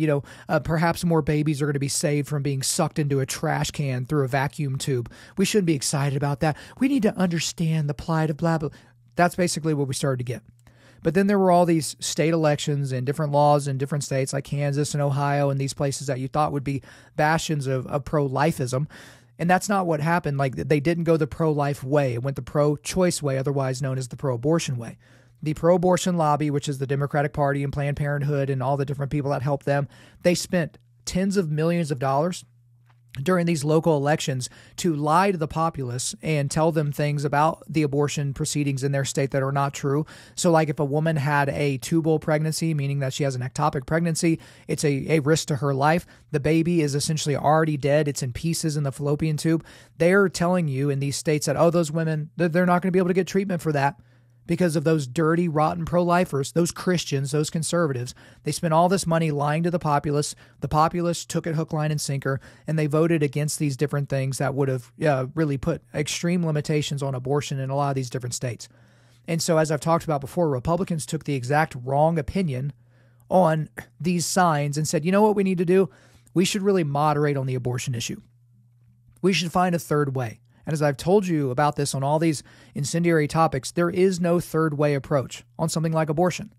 perhaps more babies are going to be saved from being sucked into a trash can through a vacuum tube. We shouldn't be excited about that. We need to understand the plight of blah, blah. That's basically what we started to get. But then there were all these state elections and different laws in different states like Kansas and Ohio and these places that you thought would be bastions of pro-lifism. And that's not what happened. Like, they didn't go the pro-life way. It went the pro-choice way, otherwise known as the pro-abortion way. The pro-abortion lobby, which is the Democratic Party and Planned Parenthood and all the different people that help them, they spent tens of millions of dollars during these local elections to lie to the populace and tell them things about the abortion proceedings in their state that are not true. So like if a woman had a tubal pregnancy, meaning that she has an ectopic pregnancy, it's a risk to her life. The baby is essentially already dead. It's in pieces in the fallopian tube. They're telling you in these states that, oh, those women, they're not going to be able to get treatment for that because of those dirty, rotten pro-lifers, those Christians, those conservatives. They spent all this money lying to the populace. The populace took it hook, line, and sinker, and they voted against these different things that would have really put extreme limitations on abortion in a lot of these different states. And so, as I've talked about before, Republicans took the exact wrong opinion on these signs and said, you know what we need to do? We should really moderate on the abortion issue. We should find a third way. And as I've told you about this on all these incendiary topics, there is no third way approach on something like abortion.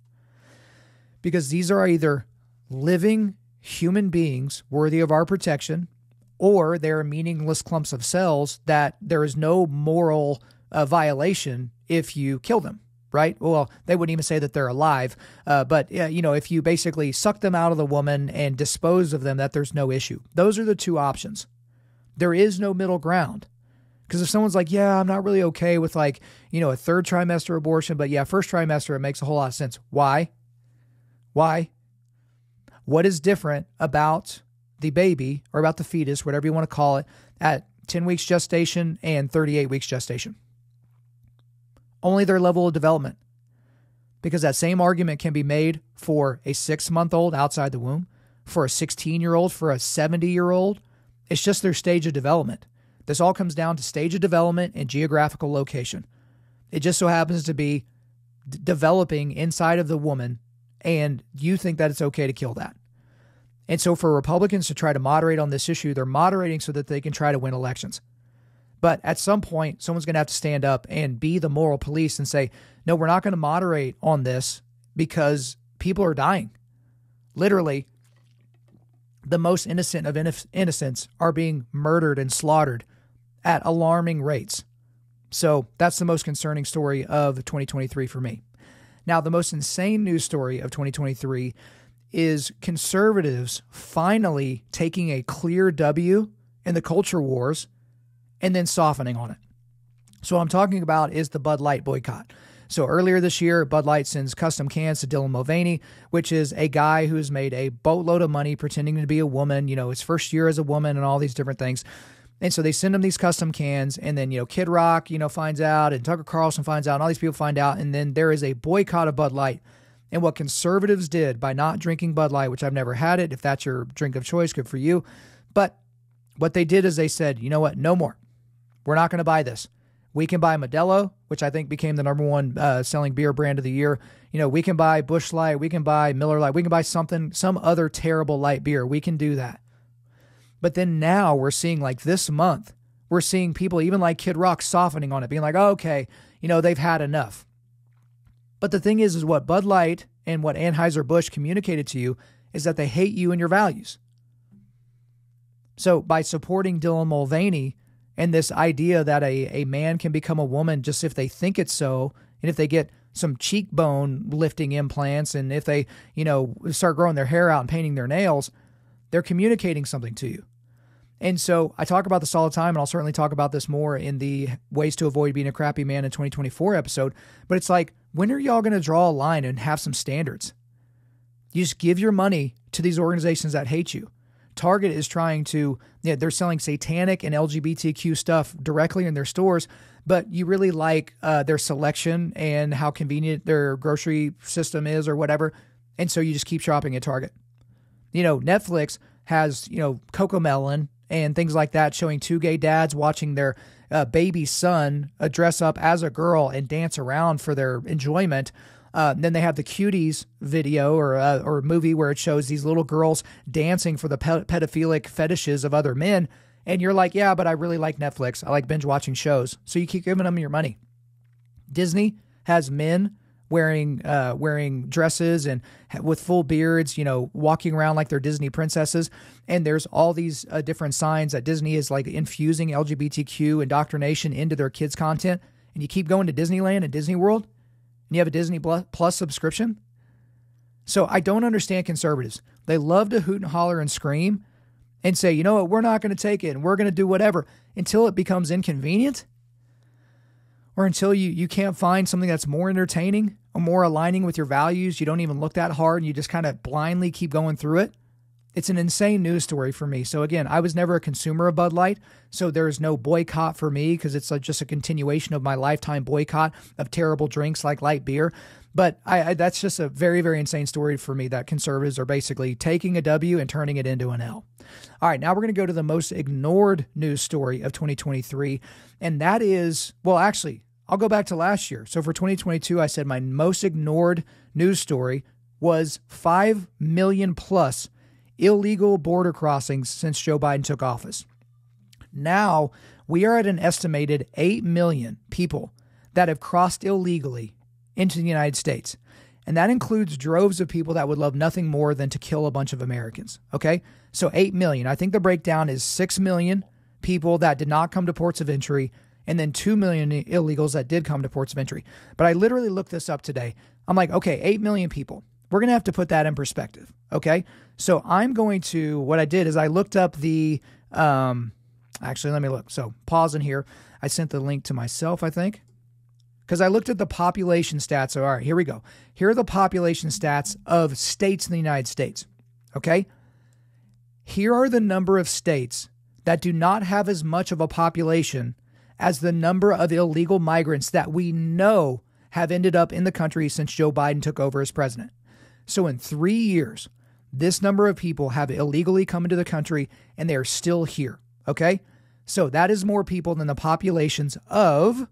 Because these are either living human beings worthy of our protection, or they're meaningless clumps of cells that there is no moral violation if you kill them, right? Well, they wouldn't even say that they're alive. But if you basically suck them out of the woman and dispose of them, that there's no issue. Those are the two options. There is no middle ground. Because if someone's like, yeah, I'm not really okay with a third trimester abortion, but yeah, first trimester, it makes a whole lot of sense. Why? What is different about the baby or about the fetus, whatever you want to call it, at 10 weeks gestation and 38 weeks gestation? Only their level of development. Because that same argument can be made for a 6-month-old outside the womb, for a 16-year-old, for a 70-year-old. It's just their stage of development. This all comes down to stage of development and geographical location. It just so happens to be developing inside of the woman, and you think that it's okay to kill that. And so for Republicans to try to moderate on this issue, they're moderating so that they can try to win elections. But at some point, someone's going to have to stand up and be the moral police and say, no, we're not going to moderate on this because people are dying. Literally, the most innocent of innocents are being murdered and slaughtered at alarming rates. So that's the most concerning story of 2023 for me. Now, the most insane news story of 2023 is conservatives finally taking a clear W in the culture wars and then softening on it. So what I'm talking about is the Bud Light boycott. So earlier this year, Bud Light sends custom cans to Dylan Mulvaney, which is a guy who's made a boatload of money pretending to be a woman, his first year as a woman and all these different things. And so they send him these custom cans, and then, Kid Rock, finds out, and Tucker Carlson finds out, and all these people find out, and then there is a boycott of Bud Light. And what conservatives did by not drinking Bud Light, which I've never had it, if that's your drink of choice, good for you. But what they did is they said, you know what, no more. We're not going to buy this. We can buy Modelo, which I think became the number one selling beer brand of the year. We can buy Busch Light. We can buy Miller Light. We can buy some other terrible light beer. We can do that. But then now we're seeing, like this month, we're seeing people, even like Kid Rock, softening on it, being like, oh, okay, they've had enough. But the thing is what Bud Light and what Anheuser-Busch communicated to you is that they hate you and your values. So by supporting Dylan Mulvaney and this idea that a man can become a woman just if they think it's so, and if they get some cheekbone lifting implants, and if they, start growing their hair out and painting their nails, they're communicating something to you. And so I talk about this all the time, and I'll certainly talk about this more in the Ways to Avoid Being a Crappy Man in 2024 episode. But it's like, when are y'all going to draw a line and have some standards? You just give your money to these organizations that hate you. Target is trying to, they're selling satanic and LGBTQ stuff directly in their stores, but you really like their selection and how convenient their grocery system is or whatever. And so you just keep shopping at Target. Netflix has, Cocomelon and things like that, showing two gay dads watching their baby son dress up as a girl and dance around for their enjoyment. Then they have the Cuties video or movie where it shows these little girls dancing for the pedophilic fetishes of other men. And you're like, yeah, but I really like Netflix. I like binge watching shows. So you keep giving them your money. Disney has men wearing dresses and with full beards, walking around like they're Disney princesses. And there's all these different signs that Disney is like infusing LGBTQ indoctrination into their kids' content. And you keep going to Disneyland and Disney World, and you have a Disney Plus subscription. So I don't understand conservatives. They love to hoot and holler and scream and say, you know what, we're not going to take it and we're going to do whatever until it becomes inconvenient, or until you can't find something that's more entertaining or more aligning with your values. You don't even look that hard and you just kind of blindly keep going through it. It's an insane news story for me. So again, I was never a consumer of Bud Light, so there's no boycott for me because it's just a continuation of my lifetime boycott of terrible drinks like light beer. But that's just a very, very insane story for me that conservatives are basically taking a W and turning it into an L. All right, now we're going to go to the most ignored news story of 2023, and that is, well, actually, I'll go back to last year. So for 2022, I said my most ignored news story was 5 million plus illegal border crossings since Joe Biden took office. Now we are at an estimated 8 million people that have crossed illegally into the United States. And that includes droves of people that would love nothing more than to kill a bunch of Americans. Okay. So 8 million. I think the breakdown is 6 million people that did not come to ports of entry, and then 2 million illegals that did come to ports of entry. But I literally looked this up today. I'm like, okay, 8 million people. We're going to have to put that in perspective. Okay. So what I did is I looked up the, actually, let me look. So pause in here. I sent the link to myself, I think, because I looked at the population stats. So, all right, here we go. Here are the population stats of states in the United States. Okay. Here are the number of states that do not have as much of a population as the number of illegal migrants that we know have ended up in the country since Joe Biden took over as president. So in 3 years, this number of people have illegally come into the country and they are still here. Okay. So that is more people than the populations of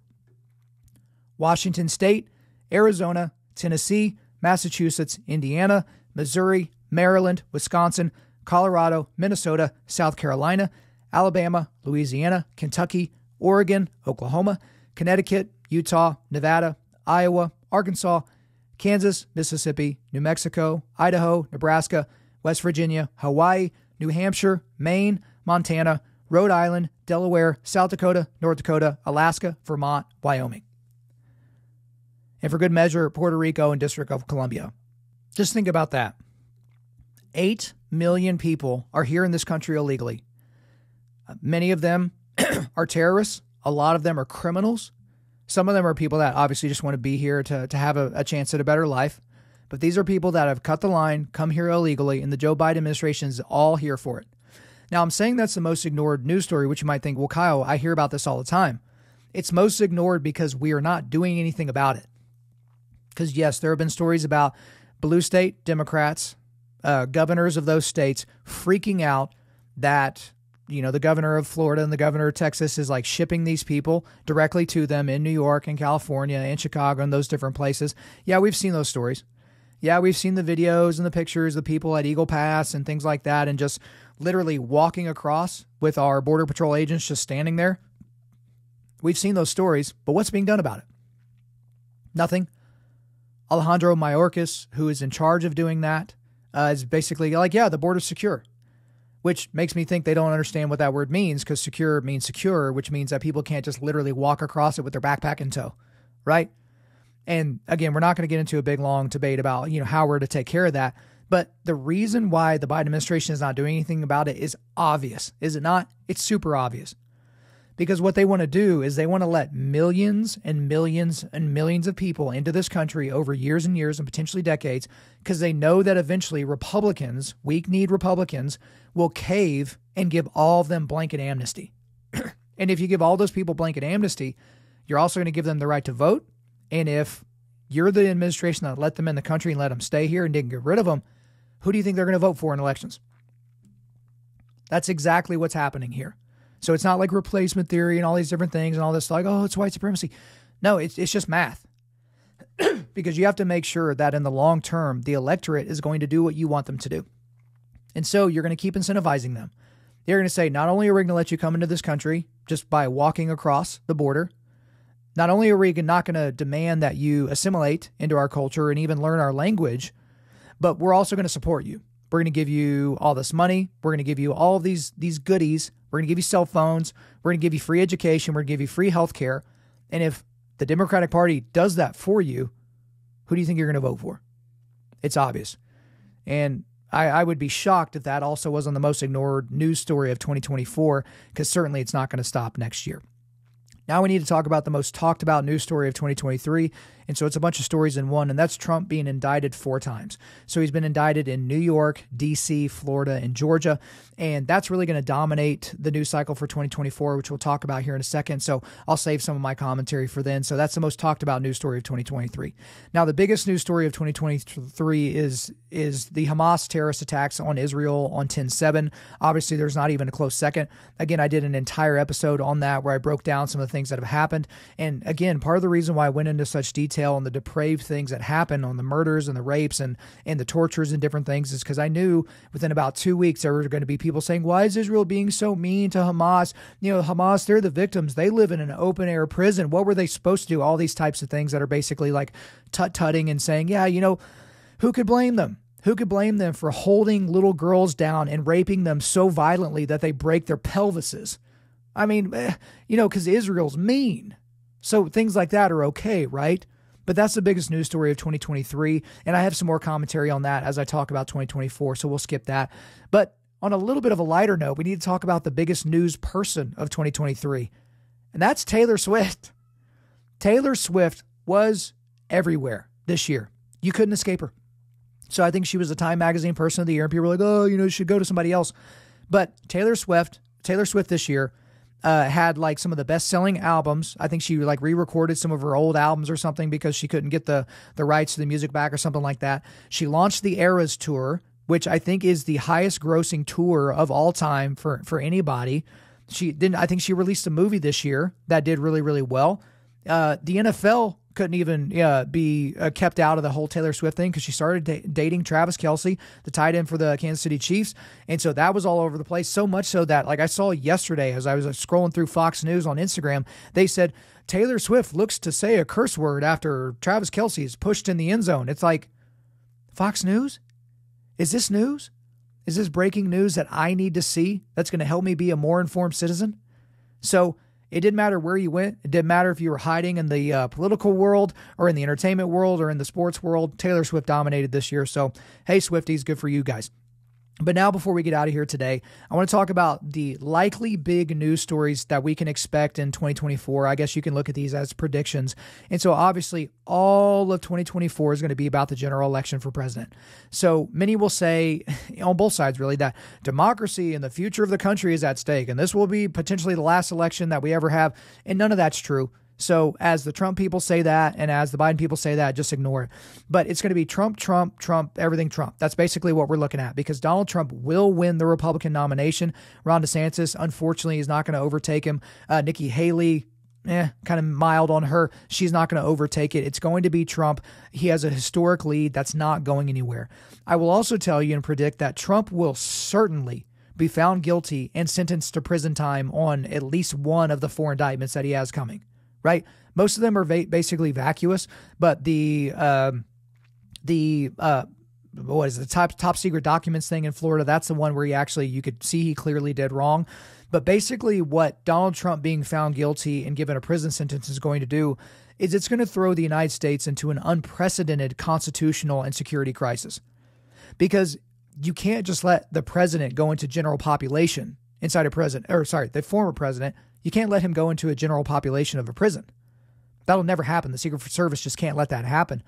Washington State, Arizona, Tennessee, Massachusetts, Indiana, Missouri, Maryland, Wisconsin, Colorado, Minnesota, South Carolina, Alabama, Louisiana, Kentucky, Oregon, Oklahoma, Connecticut, Utah, Nevada, Iowa, Arkansas, Kansas, Mississippi, New Mexico, Idaho, Nebraska, West Virginia, Hawaii, New Hampshire, Maine, Montana, Rhode Island, Delaware, South Dakota, North Dakota, Alaska, Vermont, Wyoming. And for good measure, Puerto Rico and District of Columbia. Just think about that. 8 million people are here in this country illegally. Many of them are terrorists. A lot of them are criminals. Some of them are people that obviously just want to be here to have a chance at a better life. But these are people that have cut the line, come here illegally, and the Joe Biden administration is all here for it. Now, I'm saying that's the most ignored news story, which you might think, well, Kyle, I hear about this all the time. It's most ignored because we are not doing anything about it. Because, yes, there have been stories about blue state Democrats, governors of those states freaking out that, you know, the governor of Florida and the governor of Texas is like shipping these people directly to them in New York and California and Chicago and those different places. Yeah, we've seen those stories. Yeah, we've seen the videos and the pictures of people at Eagle Pass and things like that, and just literally walking across with our Border Patrol agents just standing there. We've seen those stories, but what's being done about it? Nothing. Alejandro Mayorkas, who is in charge of doing that, is basically like, yeah, the border's secure, which makes me think they don't understand what that word means, because secure means secure, which means that people can't just literally walk across it with their backpack in tow, right? And again, we're not going to get into a big, long debate about, you know, how we're to take care of that. But the reason why the Biden administration is not doing anything about it is obvious, is it not? It's super obvious. Because what they want to do is they want to let millions and millions and millions of people into this country over years and years and potentially decades, because they know that eventually Republicans, weak-kneed Republicans, will cave and give all of them blanket amnesty. And if you give all those people blanket amnesty, you're also going to give them the right to vote. And if you're the administration that let them in the country and let them stay here and didn't get rid of them, who do you think they're going to vote for in elections? That's exactly what's happening here. So it's not like replacement theory and all these different things and all this like, oh, it's white supremacy. No, it's just math. Because you have to make sure that in the long term, the electorate is going to do what you want them to do. And so you're going to keep incentivizing them. They're going to say, not only are we going to let you come into this country just by walking across the border, not only are we not going to demand that you assimilate into our culture and even learn our language, but we're also going to support you. We're going to give you all this money. We're going to give you all of these goodies. We're going to give you cell phones. We're going to give you free education. We're going to give you free health care. And if the Democratic Party does that for you, who do you think you're going to vote for? It's obvious. And I would be shocked if that also wasn't the most ignored news story of 2024, because certainly it's not going to stop next year. Now we need to talk about the most talked about news story of 2023. And so it's a bunch of stories in one, and that's Trump being indicted 4 times. So he's been indicted in New York, D.C., Florida, and Georgia. And that's really going to dominate the news cycle for 2024, which we'll talk about here in a second. So I'll save some of my commentary for then. So that's the most talked about news story of 2023. Now, the biggest news story of 2023 is the Hamas terrorist attacks on Israel on 10/7. Obviously, there's not even a close second. Again, I did an entire episode on that where I broke down some of the things that have happened. And again, part of the reason why I went into such detail on the depraved things that happened, on the murders and the rapes and the tortures and different things, is because I knew within about 2 weeks there were going to be people saying, why is Israel being so mean to Hamas? Hamas, they're the victims. They live in an open air prison. What were they supposed to do? All these types of things that are basically like tut-tutting and saying, who could blame them? Who could blame them for holding little girls down and raping them so violently that they break their pelvises? I mean, because Israel's mean. So things like that are okay, right? But that's the biggest news story of 2023. And I have some more commentary on that as I talk about 2024. So we'll skip that. But on a little bit of a lighter note, we need to talk about the biggest news person of 2023. And that's Taylor Swift. Taylor Swift was everywhere this year. You couldn't escape her. So I think she was the Time Magazine Person of the Year. And people were like, you should go to somebody else. But Taylor Swift this year had like some of the best-selling albums. I think she like re-recorded some of her old albums or something because she couldn't get the rights to the music back or something like that. She launched the Eras Tour, which I think is the highest-grossing tour of all time for anybody. I think she released a movie this year that did really, really well. The NFL couldn't even be kept out of the whole Taylor Swift thing because she started dating Travis Kelce, the tight end for the Kansas City Chiefs. And so that was all over the place, so much so that, like I saw yesterday as I was scrolling through Fox News on Instagram, they said, Taylor Swift looks to say a curse word after Travis Kelce is pushed in the end zone. It's like, Fox News? Is this news? Is this breaking news that I need to see that's going to help me be a more informed citizen? So it didn't matter where you went. It didn't matter if you were hiding in the political world or in the entertainment world or in the sports world. Taylor Swift dominated this year. So, hey, Swifties, good for you guys. But now, before we get out of here today, I want to talk about the likely big news stories that we can expect in 2024. I guess you can look at these as predictions. And so obviously all of 2024 is going to be about the general election for president. So many will say, on both sides really, that democracy and the future of the country is at stake. And this will be potentially the last election that we ever have. And none of that's true. So as the Trump people say that, and as the Biden people say that, just ignore it. But it's going to be Trump, Trump, Trump, everything Trump. That's basically what we're looking at, because Donald Trump will win the Republican nomination. Ron DeSantis, unfortunately, is not going to overtake him. Nikki Haley, kind of mild on her. She's not going to overtake it. It's going to be Trump. He has a historic lead that's not going anywhere. I will also tell you and predict that Trump will certainly be found guilty and sentenced to prison time on at least one of the 4 indictments that he has coming. Right? Most of them are basically vacuous, but the top secret documents thing in Florida, that's the one where you could see he clearly did wrong. But basically what Donald Trump being found guilty and given a prison sentence is going to do is it's going to throw the United States into an unprecedented constitutional and security crisis. Because you can't just let the president go into general population inside the former president. You can't let him go into a general population of a prison. That'll never happen. The Secret Service just can't let that happen.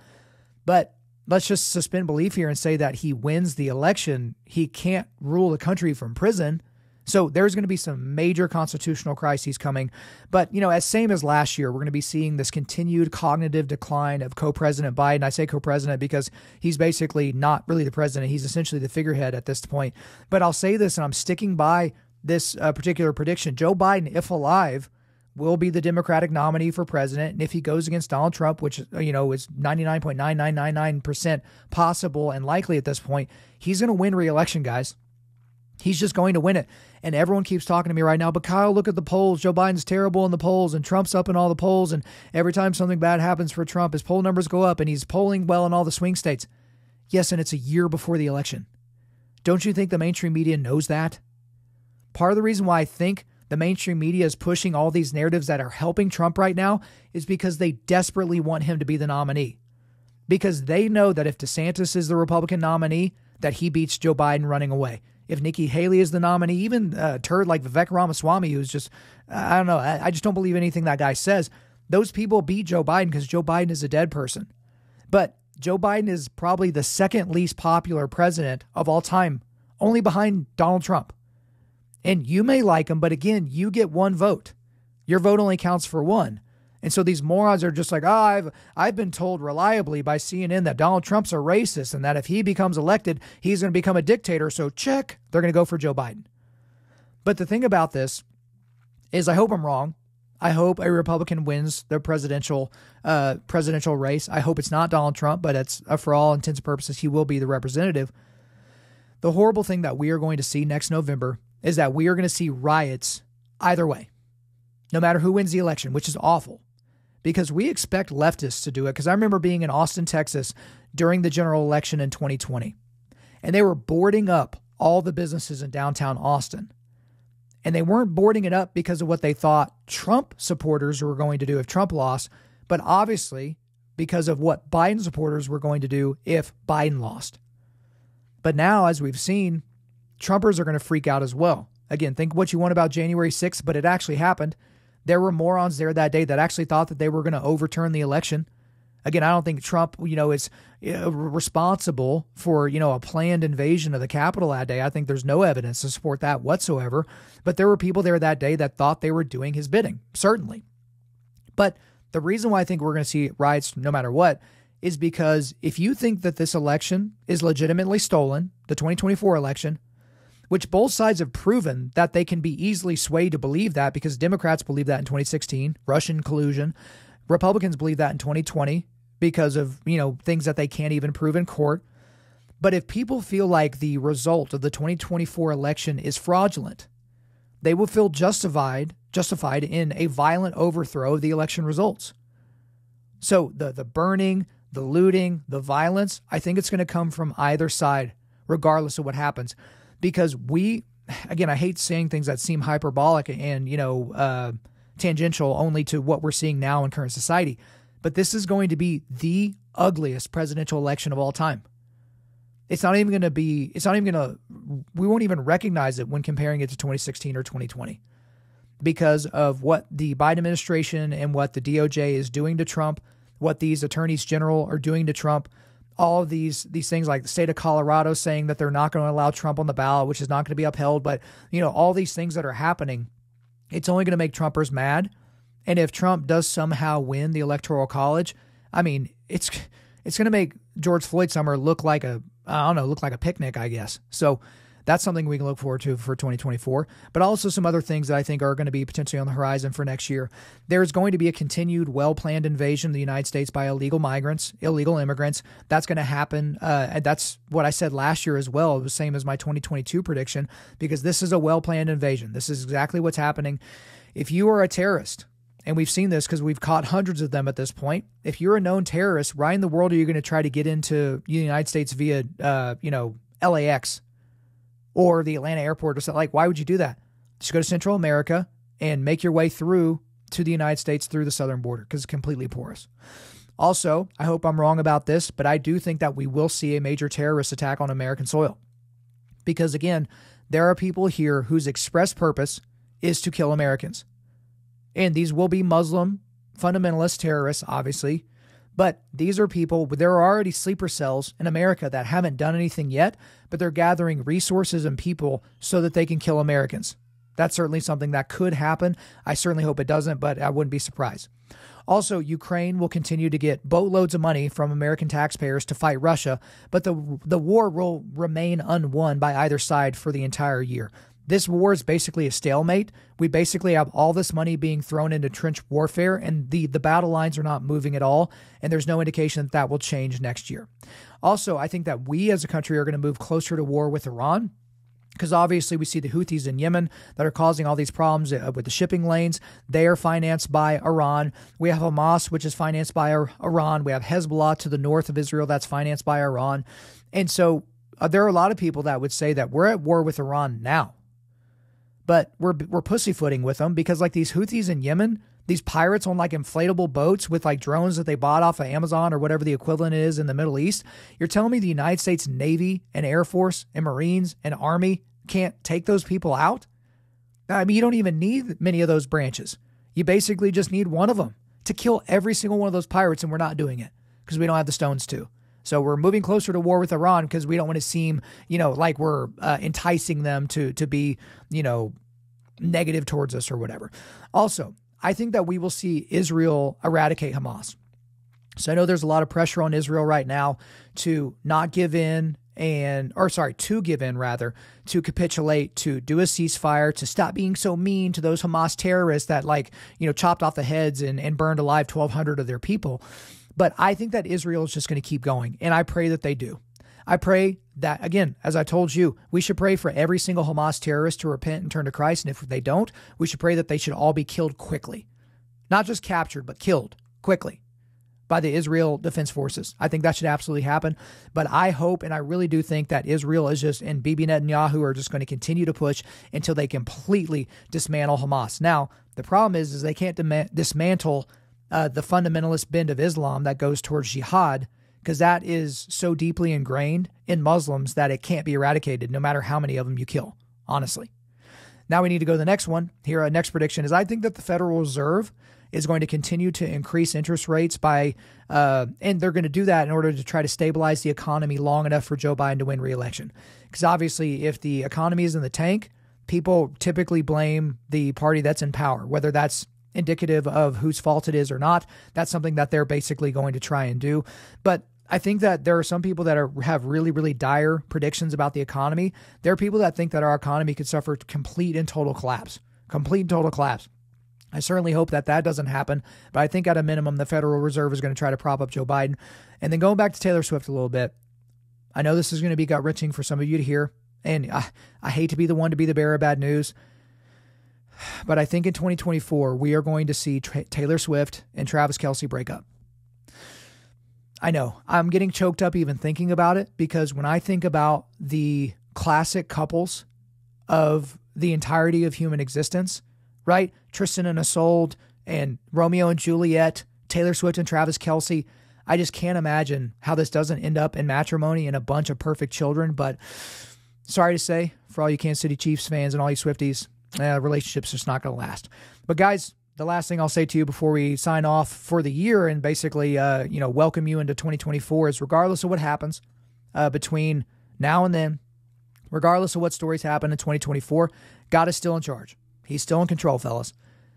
But let's just suspend belief here and say that he wins the election. He can't rule the country from prison. So there's going to be some major constitutional crises coming. But, as same as last year, we're going to be seeing this continued cognitive decline of co-president Biden. I say co-president because he's basically not really the president. He's essentially the figurehead at this point. But I'll say this, and I'm sticking by this particular prediction. Joe Biden, if alive, will be the Democratic nominee for president. And if he goes against Donald Trump, which, is 99.9999% possible and likely at this point, he's going to win re-election, guys. He's just going to win it. And everyone keeps talking to me right now, but Kyle, look at the polls. Joe Biden's terrible in the polls and Trump's up in all the polls. And every time something bad happens for Trump, his poll numbers go up and he's polling well in all the swing states. Yes, and it's a year before the election. Don't you think the mainstream media knows that? Part of the reason why I think the mainstream media is pushing all these narratives that are helping Trump right now is because they desperately want him to be the nominee. Because they know that if DeSantis is the Republican nominee, that he beats Joe Biden running away. If Nikki Haley is the nominee, even a turd like Vivek Ramaswamy, who's just, I don't know, I just don't believe anything that guy says. Those people beat Joe Biden because Joe Biden is a dead person. But Joe Biden is probably the second least popular president of all time, only behind Donald Trump. And you may like him, but again, you get one vote. Your vote only counts for one. And so these morons are just like, I've been told reliably by CNN that Donald Trump's a racist and that if he becomes elected, he's going to become a dictator. So check, they're going to go for Joe Biden. But the thing about this is I hope I'm wrong. I hope a Republican wins the presidential race. I hope it's not Donald Trump, but it's for all intents and purposes, he will be the representative. The horrible thing that we are going to see next November is that we are going to see riots either way, no matter who wins the election, which is awful. Because we expect leftists to do it. Because I remember being in Austin, Texas during the general election in 2020. And they were boarding up all the businesses in downtown Austin. And they weren't boarding it up because of what they thought Trump supporters were going to do if Trump lost. But obviously because of what Biden supporters were going to do if Biden lost. But now, as we've seen, Trumpers are going to freak out as well. Again, think what you want about January 6th, but it actually happened. There were morons there that day that actually thought that they were going to overturn the election. Again, I don't think Trump, is responsible for, a planned invasion of the Capitol that day. I think there's no evidence to support that whatsoever. But there were people there that day that thought they were doing his bidding, certainly. But the reason why I think we're going to see riots no matter what is because if you think that this election is legitimately stolen, the 2024 election, which both sides have proven that they can be easily swayed to believe that because Democrats believe that in 2016, Russian collusion. Republicans believe that in 2020 because of, things that they can't even prove in court. But if people feel like the result of the 2024 election is fraudulent, they will feel justified in a violent overthrow of the election results. So the burning, the looting, the violence, I think it's going to come from either side, regardless of what happens. Because I hate saying things that seem hyperbolic and, tangential only to what we're seeing now in current society. But this is going to be the ugliest presidential election of all time. We won't even recognize it when comparing it to 2016 or 2020 because of what the Biden administration and what the DOJ is doing to Trump, what these attorneys general are doing to Trump. All of these things like the state of Colorado saying that they're not going to allow Trump on the ballot, which is not going to be upheld. But, all these things that are happening, it's only going to make Trumpers mad. And if Trump does somehow win the Electoral College, it's going to make George Floyd summer look like a picnic, I guess. So that's something we can look forward to for 2024, but also some other things that I think are going to be potentially on the horizon for next year. There's going to be a continued well-planned invasion of the United States by illegal immigrants. That's going to happen. And that's what I said last year as well. It was the same as my 2022 prediction, because this is a well-planned invasion. This is exactly what's happening. If you are a terrorist, and we've seen this because we've caught hundreds of them at this point. If you're a known terrorist, why in the world are you going to try to get into the United States via, LAX or the Atlanta airport or something? Like, why would you do that? Just go to Central America and make your way through to the United States through the southern border because it's completely porous. Also, I hope I'm wrong about this, but I do think that we will see a major terrorist attack on American soil. Because again, there are people here whose express purpose is to kill Americans. And these will be Muslim fundamentalist terrorists, obviously. But these are people, there are already sleeper cells in America that haven't done anything yet, but they're gathering resources and people so that they can kill Americans. That's certainly something that could happen. I certainly hope it doesn't, but I wouldn't be surprised. Also, Ukraine will continue to get boatloads of money from American taxpayers to fight Russia, but the war will remain unwon by either side for the entire year. This war is basically a stalemate. We basically have all this money being thrown into trench warfare, and the battle lines are not moving at all, and there's no indication that that will change next year. Also, I think that we as a country are going to move closer to war with Iran, because obviously we see the Houthis in Yemen that are causing all these problems with the shipping lanes. They are financed by Iran. We have Hamas, which is financed by Iran. We have Hezbollah to the north of Israel that's financed by Iran. And so there are a lot of people that would say that we're at war with Iran now. But we're pussyfooting with them because like these Houthis in Yemen, these pirates on like inflatable boats with like drones that they bought off of Amazon or whatever the equivalent is in the Middle East. You're telling me the United States Navy and Air Force and Marines and Army can't take those people out? I mean, you don't even need many of those branches. You basically just need one of them to kill every single one of those pirates, and we're not doing it because we don't have the stones to. So we're moving closer to war with Iran because we don't want to seem, like we're enticing them to be, negative towards us or whatever. Also, I think that we will see Israel eradicate Hamas. So I know there's a lot of pressure on Israel right now to not give in to give in, to capitulate, to do a ceasefire, to stop being so mean to those Hamas terrorists that chopped off the heads and burned alive 1,200 of their people. But I think that Israel is just going to keep going, and I pray that they do. I pray that, again, as I told you, we should pray for every single Hamas terrorist to repent and turn to Christ. And if they don't, we should pray that they should all be killed quickly. Not just captured, but killed quickly by the Israel Defense Forces. I think that should absolutely happen. But I hope, and I really do think that Israel and Bibi Netanyahu are just going to continue to push until they completely dismantle Hamas. Now, the problem is they can't dismantle the fundamentalist bend of Islam that goes towards jihad, because that is so deeply ingrained in Muslims that it can't be eradicated no matter how many of them you kill, honestly. Now we need to go to the next one. Here, our next prediction is I think that the Federal Reserve is going to continue to increase interest rates and they're going to do that in order to try to stabilize the economy long enough for Joe Biden to win re-election. Because obviously, if the economy is in the tank, people typically blame the party that's in power, whether that's indicative of whose fault it is or not. That's something that they're basically going to try and do. But I think that there are some people that have really, really dire predictions about the economy. There are people that think that our economy could suffer complete and total collapse. I certainly hope that doesn't happen, but I think at a minimum, the Federal Reserve is going to try to prop up Joe Biden. And then going back to Taylor Swift a little bit, I know this is going to be gut-wrenching for some of you to hear, and I hate to be the one to be the bearer of bad news, but I think in 2024, we are going to see Taylor Swift and Travis Kelce break up. I know, I'm getting choked up even thinking about it, because when I think about the classic couples of the entirety of human existence, right? Tristan and Isolde and Romeo and Juliet, Taylor Swift and Travis Kelce, I just can't imagine how this doesn't end up in matrimony and a bunch of perfect children. But sorry to say, for all you Kansas City Chiefs fans and all you Swifties, relationships just not going to last. But guys, the last thing I'll say to you before we sign off for the year and basically, welcome you into 2024 is, regardless of what happens between now and then, regardless of what stories happen in 2024, God is still in charge. He's still in control, fellas.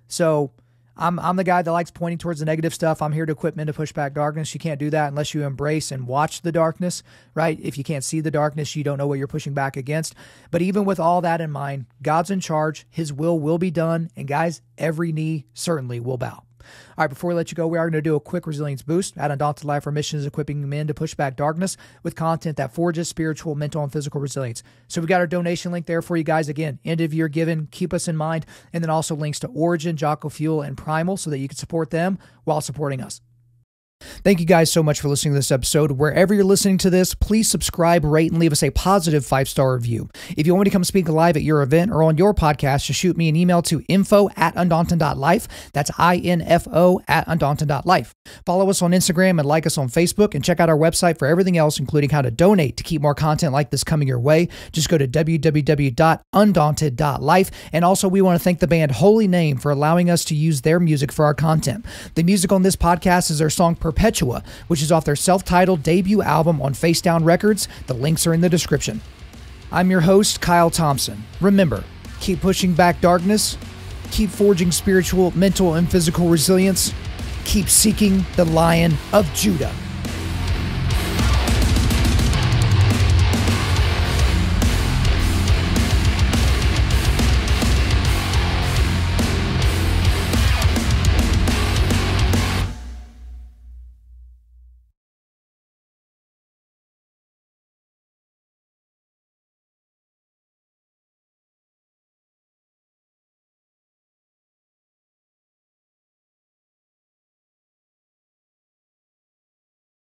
So I'm the guy that likes pointing towards the negative stuff. I'm here to equip men to push back darkness. You can't do that unless you embrace and watch the darkness, right? If you can't see the darkness, you don't know what you're pushing back against. But even with all that in mind, God's in charge. His will be done. And guys, every knee certainly will bow. All right, before we let you go, we are going to do a quick resilience boost. At Undaunted.Life, our mission is equipping men to push back darkness with content that forges spiritual, mental, and physical resilience. So we've got our donation link there for you guys. Again, end of year giving, keep us in mind. And then also links to Origin, Jocko Fuel, and Primal so that you can support them while supporting us. Thank you guys so much for listening to this episode. Wherever you're listening to this, please subscribe, rate, and leave us a positive 5-star review. If you want me to come speak live at your event or on your podcast, just shoot me an email to info@Undaunted.Life. That's info@Undaunted.Life. Follow us on Instagram and like us on Facebook, and check out our website for everything else, including how to donate to keep more content like this coming your way. Just go to www.Undaunted.Life. And also, we want to thank the band Holy Name for allowing us to use their music for our content. The music on this podcast is their song Perpetua, which is off their self-titled debut album on Face Down Records. The links are in the description. I'm your host, Kyle Thompson. Remember, keep pushing back darkness, keep forging spiritual, mental, and physical resilience, keep seeking the Lion of Judah.